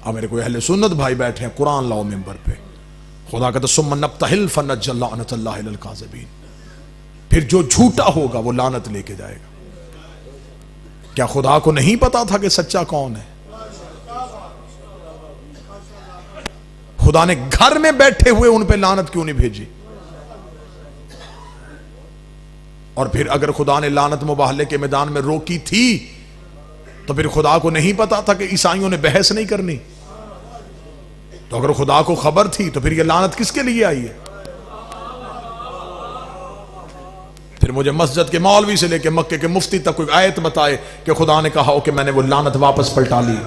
अब मेरे कोई अहले सुन्नत भाई बैठे हैं, कुरान लाओ मिंबर पे। खुदा कहता सुम्मा नब्तहिल फनज्जल लानतल्लाहि अलल काज़िबीन। फिर जो झूठा होगा वो लानत लेके जाएगा। क्या खुदा को नहीं पता था कि सच्चा कौन है? खुदा ने घर में बैठे हुए उन पे लानत क्यों नहीं भेजी? और फिर अगर खुदा ने लानत मुबाहले के मैदान में रोकी थी तो फिर खुदा को नहीं पता था कि ईसाइयों ने बहस नहीं करनी? तो अगर खुदा को खबर थी तो फिर ये लानत किसके लिए आई है? फिर मुझे मस्जिद के मौलवी से लेके मक्के के मुफ्ती तक कोई आयत बताए कि खुदा ने कहा हो कि मैंने वो लानत वापस पलटा ली।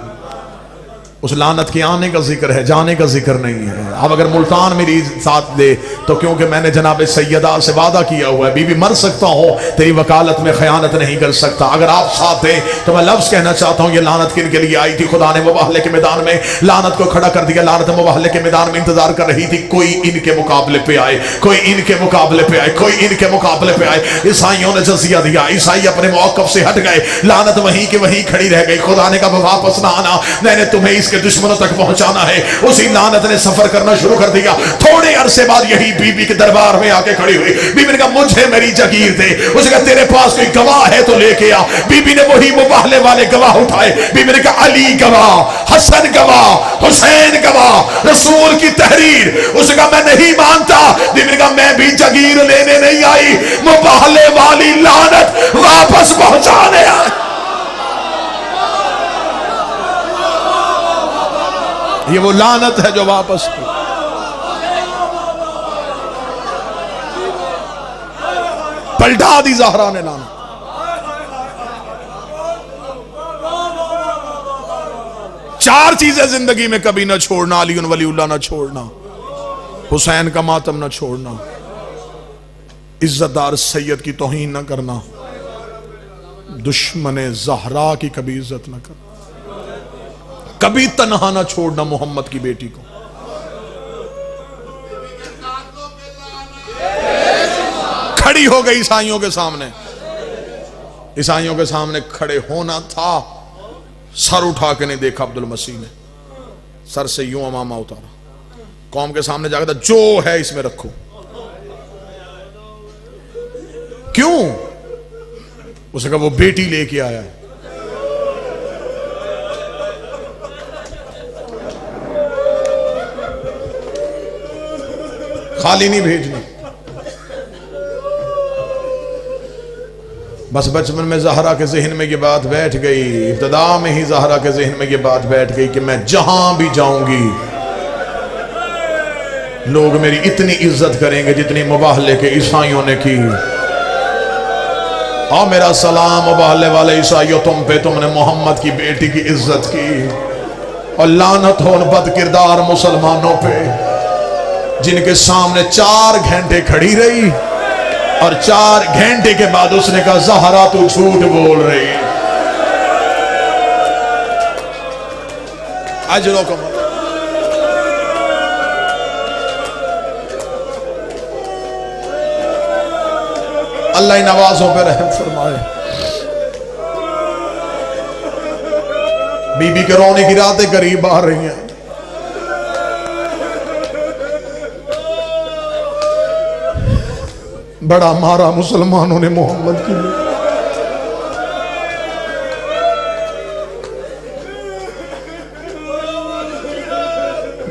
उस लानत के आने का जिक्र है, जाने का जिक्र नहीं है। अब अगर मुल्तान मेरी साथ दे तो क्योंकि मैंने जनाब सैयदा से वादा किया हुआ है, बीबी मर सकता हूं, तेरी वकालत में खयानत नहीं कर सकता। अगर आप साथ दें तो मैं लफ्ज कहना चाहता हूं, ये लानत किन के लिए आई थी? खुदा ने मुबाहले के मैदान में लानत को खड़ा कर दिया। लानत मुबाहले के मैदान में इंतजार कर रही थी कोई इनके मुकाबले पे आए, कोई इनके मुकाबले पे आए, कोई इनके मुकाबले पे आए। ईसाइयों ने जजिया दिया, ईसाई अपने मौकफ से हट गए, लानत वहीं की वहीं खड़ी रह गई। खुदा ने कहा वापस ना आना, मैंने तुम्हें इसके दुश्मनों तक पहुंचाना है। उसी लानत ने सफर करना शुरू कर दिया। थोड़े अरसे बाद यही बीबी के दरबार में आके खड़ी हुई। बीबी ने कहा मुझे मेरी जगीर दे। उसने कहा तेरे पास कोई गवाह है तो लेके आ। बीबी ने वही मुबाहले वाले गवाह उठाए। बीबी ने कहा अली गवाह, हसन गवाह, हुसैन गवाह, रसूल की तहरीर। उसने कहा मैं नहीं मानता। बीबी ने कहा मैं भी जगीर लेने नहीं आई, मुबाहले वाली लानत वापस पहुंचाने ये वो लानत है जो वापस की। पलटा दी ज़हरा ने लानत। चार चीजें जिंदगी में कभी ना छोड़ना, अली वलीउल्लाह ना छोड़ना, हुसैन का मातम ना छोड़ना, इज्जतदार सैयद की तौहीन ना करना, दुश्मने ज़हरा की कभी इज्जत ना करना, कभी तन्हा ना छोड़ना मोहम्मद की बेटी को। खड़ी हो गई ईसाइयों के सामने, ईसाइयों के सामने खड़े होना था, सर उठा के नहीं देखा अब्दुल मसीह ने, सर से यूं अमामा उतारा, कौम के सामने जाकर था जो है इसमें रखो। क्यों? उसने कहा वो बेटी लेके आया है। खाली नहीं भेजनी। बस बचपन में ज़हरा के जहन में ये बात बैठ गई, इब्तदा में ही ज़हरा के जहन में ये बात बैठ गई कि मैं जहां भी जाऊंगी लोग मेरी इतनी इज्जत करेंगे जितनी मुबाहले के ईसाइयों ने की। और मेरा सलाम मुबाहले वाले ईसाइयों तुम पे, तुमने मोहम्मद की बेटी की इज्जत की। और लानत हो उन बदकिरदार मुसलमानों पे जिनके सामने 4 घंटे खड़ी रही और 4 घंटे के बाद उसने कहा ज़हरा तू झूठ बोल रही। अजरों को अल्लाह नवाजों पे रहम फरमाए। बीबी के रोने की रातें करीब आ रही हैं। बड़ा मारा मुसलमानों ने मोहम्मद की।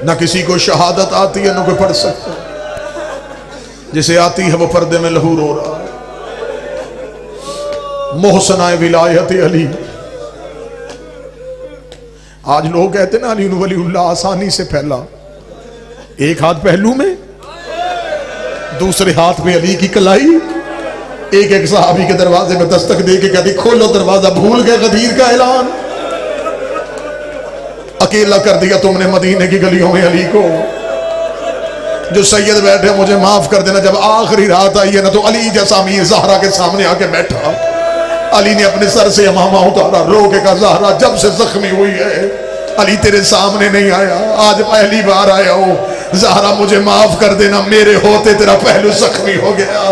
न किसी को शहादत आती है न कोई पढ़ सकता, जिसे आती है वो पर्दे में लहू रो रहा है। मोहसनाए विलायत अली। आज लोग कहते ना अली वलीउल्लाह आसानी से फैला, एक हाथ पहलू में, दूसरे हाथ में अली की कलाई। एक एक सहाबी के दरवाजे में दस्तक दे के कहती खोलो दरवाजा, भूल गए गदीर का ऐलान, अकेला कर दिया तुमने मदीने की गलियों में अली को। जो सैयद बैठे मुझे माफ कर देना, जब आखिरी रात आई है ना तो अली जैसा अमीर ज़हरा के सामने आके बैठा, अली ने अपने सर से अमामा उतारा, रो के कहा ज़हरा जब से जख्मी हुई है अली तेरे सामने नहीं आया, आज पहली बार आया हूं, ज़हरा मुझे माफ कर देना, मेरे होते तेरा पहलू जख्मी हो गया।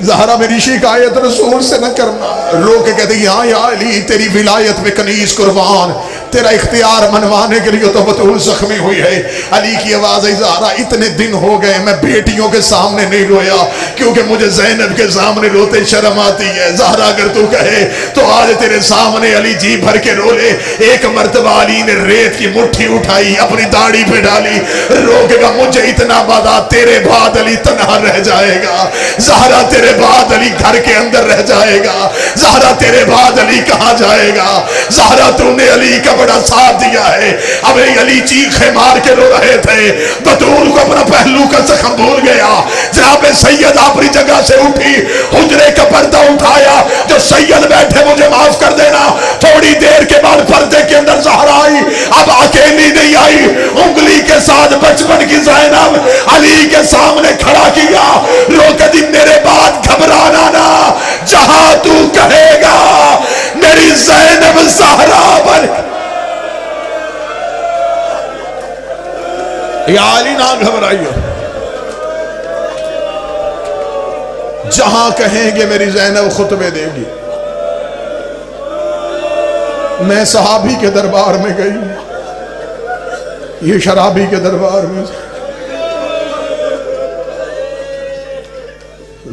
ज़हरा मेरी शिकायत रसूल से न करना। रो के कहते यहाँ या अली तेरी विलायत में कनीज कुर्बान, तेरा इख्तियार मनवाने के लिए तो बतूल जख्मी हुई है। अली की आवाज है ज़हरा इतने दिन हो गए मैं बेटियों के सामने नहीं रोया, क्योंकि मुझे ज़ैनब के सामने रोते शर्म आती है। ज़हरा अगर तू कहे तो आज तेरे सामने अली जी भर के रो ले। एक मर्तबा अली ने रेत की मुट्ठी उठाई अपनी दाढ़ी पे डाली, रो के कहा मुझे इतना वादा तेरे बाद अली तन्हा रह जाएगा। ज़हरा तेरे बाद अली घर के अंदर रह जाएगा। ज़हरा तेरे बाद अली कहां जाएगा। ज़हरा तूने अली का बड़ा साथ दिया है। अब अली चीखे मार के रो रहे थे, बतूल को अपना पहलू का जख्म भूल गया। जनाब सैयद अपनी जगह से उठी, हुजरे का पर्दा उठाया, जो सैयद बैठे मुझे माफ कर देना। थोड़ी देर के बाद पर्दे के अंदर ज़हरा आई। अब अकेली नहीं आई, उंगली के साथ बचपन की ज़ैनब अली के सामने खड़ा किया। रो के दी मेरे बाद घबराना ना, जहां तू कहेगा मेरी ज़ैनब ज़हरा बन। या अली ना घबराइए, जहां कहेंगे मेरी ज़ैनब खुतबे देगी। मैं सहाबी के दरबार में गई, ये शराबी के दरबार में।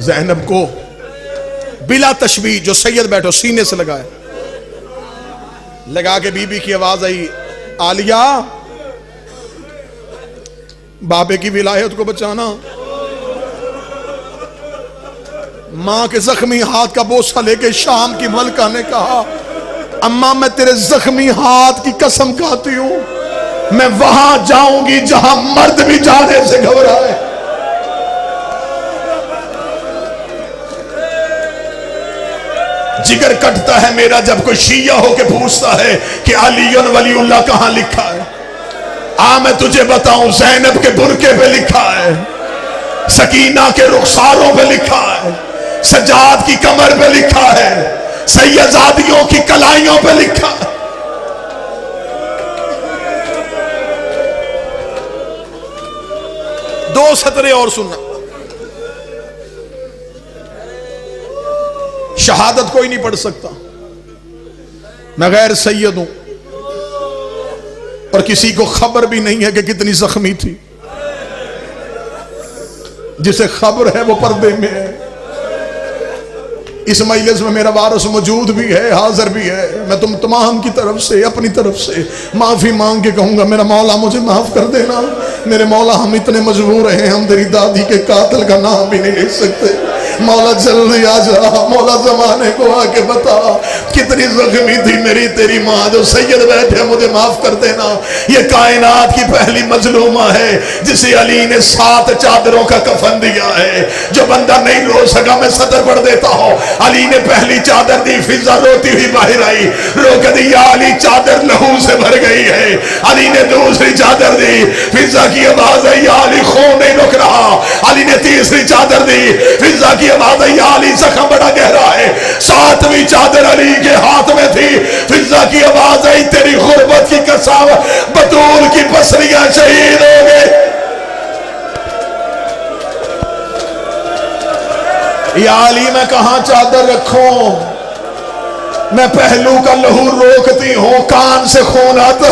ज़ैनब को बिला तशबीह जो सैयद बैठो सीने से लगाए, लगा के बीबी की आवाज आई आलिया बाबे की विलायत को बचाना। मां के जख्मी हाथ का बोसा लेके शाम की मलका ने कहा अम्मा मैं तेरे जख्मी हाथ की कसम खाती हूं, मैं वहां जाऊंगी जहां मर्द भी जाने से घबराए। जिगर कटता है मेरा जब कोई शिया होके पूछता है कि अलीयुन वलीउल्लाह कहां लिखा है। मैं तुझे बताऊं, ज़ैनब के बुरके पे लिखा है, सकीना के रुखसारों पे लिखा है, सजाद की कमर पे लिखा है, सैयदादियों की कलाइयों पे लिखा है। दो सतरे और सुनना। शहादत कोई नहीं पढ़ सकता, मैं गैर सैयद हूं और किसी को खबर भी नहीं है कि कितनी जख्मी थी। जिसे खबर है वो पर्दे में है। इस मजलिस में मेरा वारिस मौजूद भी है, हाजिर भी है। मैं तुम तमाम की तरफ से, अपनी तरफ से माफी मांग के कहूंगा, मेरा मौला मुझे माफ कर देना। मेरे मौला हम इतने मजबूर हैं, हम तेरी दादी के कातिल का नाम भी नहीं ले सकते। मौला जल्दी आ जा, मौला जमाने को आके बता कितनी जख्मी थी मेरी तेरी माँ। जो सैयद बैठे मुझे माफ कर देना। ये कायनात की पहली मजलूमा है जिसे अली ने 7 चादरों का कफन दिया है। जो बंदा नहीं रो सका मैं सतर पढ़ देता हूँ। अली ने पहली चादर दी, फिजा रोती हुई बाहर आई, रो कर दी, या अली चादर लहू से भर गई है। अली ने दूसरी चादर दी, फिजा की आवाज आई, या अली खून नहीं रुक रहा। अली ने तीसरी चादर दी, फिजा की आवाज आई, या अली जख्म बड़ा गहरा है। 7वीं चादर अली के हाथ में थी, फिजा की आवाज आई, तेरी गुर्बत की कसम, बतूल की पसलियां शहीद हो गए। या अली मैं कहां चादर रखूं, मैं पहलू का लहू रोकती हूं, कान से खून आता।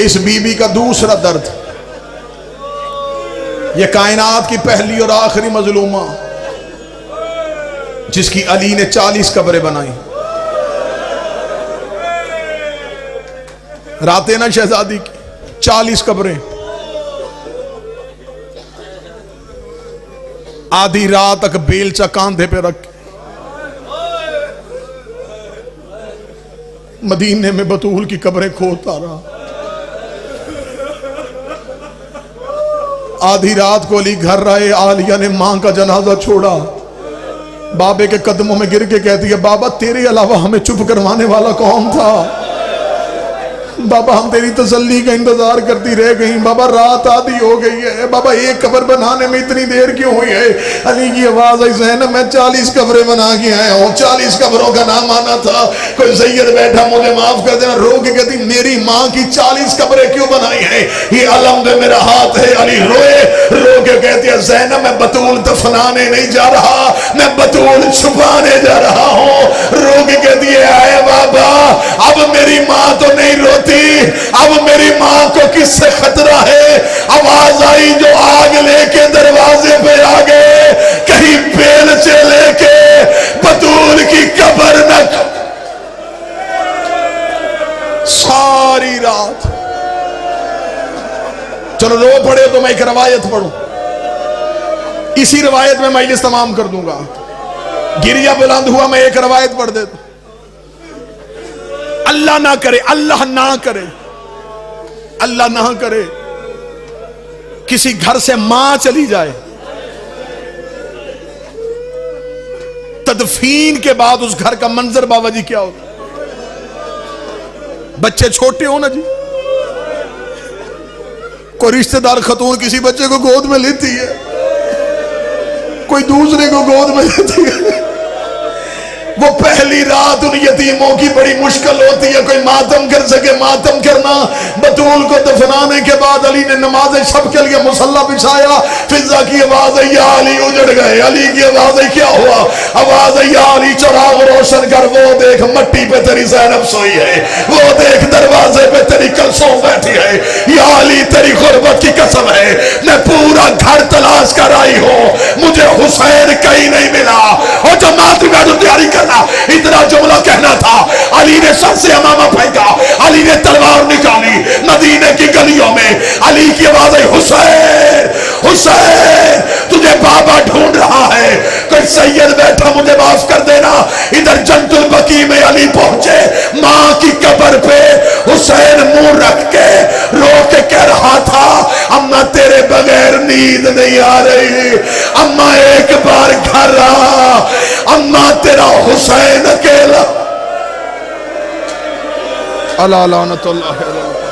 इस बीबी का दूसरा दर्द, यह कायनात की पहली और आखिरी मजलूमा जिसकी अली ने 40 कब्रें बनाई। रातें ना शहजादी की 40 कब्रें। आधी रात तक बेलचा कांधे पे रख मदीने में बतूल की कब्रें खोदता रहा। आधी रात को अली घर रहे, आलिया ने मां का जनाजा छोड़ा, बाबे के कदमों में गिर के कहती है, बाबा तेरे अलावा हमें चुप करवाने वाला कौन था? बाबा हम तेरी तसल्ली का इंतजार करती रह गई। बाबा रात आधी हो गई है, बाबा एक कब्र बनाने में इतनी देर क्यों हुई है? अली की आवाज आई, ज़ैनब मैं 40 कब्रें बना के आया हूँ, 40 कब्रों का नाम आना था। कोई सैयद बैठा, मुझे माफ कर देना। रो के कहती, मेरी माँ की 40 कब्रें क्यों बनाई है? ये अलम दे मेरा हाथ है। अली रोए, रो के कहती है, ज़ैनब मैं बतूल दफनाने नहीं जा रहा, मैं बतूल छुपाने जा रहा हूँ। रो के कहती है, आए बाबा अब मेरी माँ तो नहीं रोती, अब मेरी मां को किससे खतरा है? आवाज आई जो आग लेके दरवाजे पे आ गए, कहीं बेलचे लेके बतूल की कब्र न। सारी रात चलो रो पड़े तो मैं एक रवायत पढ़ूं, इसी रवायत में मजलिस तमाम कर दूंगा। गिरिया बुलंद हुआ, मैं एक रवायत पढ़ देता। अल्लाह ना करे, अल्लाह ना करे, अल्लाह ना करे किसी घर से मां चली जाए, तदफीन के बाद उस घर का मंजर बाबा जी क्या होता? बच्चे छोटे हो ना जी, कोई रिश्तेदार खतून किसी बच्चे को गोद में लेती है, कोई दूसरे को गोद में लेती है। वो पहली रात उन यतीमों की बड़ी मुश्किल होती है, कोई मातम कर सके, मातम करना। बतूल को दफनाने के बाद अली ने नमाज शब के लिए मुसल्ला बिछाया, फिजा की आवाज आई, या अली उजड़ गए। अली की आवाज आई, क्या हुआ? आवाज आई, या अली चिराग रोशन कर, वो देख मट्टी पे तेरी ज़ैनब सोई है, वो देख दरवाजे पे तेरी कलसूम बैठी है। या अली तेरी गुर्बत की कसम है, मैं पूरा घर तलाश कर आई हूँ, मुझे हुसैन कहीं नहीं मिला। और जो मातृका तैयारी कर इतना जुमला कहना था, अली ने सर से अमामा फेंका, अली ने तलवार निकाली, मदीने की गलियों में अली की आवाज आई, हुसैन हुसैन तुझे बाबा ढूंढ रहा है, कोई सैयद बैठा मुझे माफ कर देना। इधर जन्नतुल बकी में अली पहुंचे, मां की कब्र पे हुसैन मुंह रख के रो के कह रहा था, अम्मा तेरे बगैर नींद नहीं आ रही, अम्मा एक बार घर आ, अम्मा तेरा हुसैन अकेला। अल्लाह लानतुल्लाह।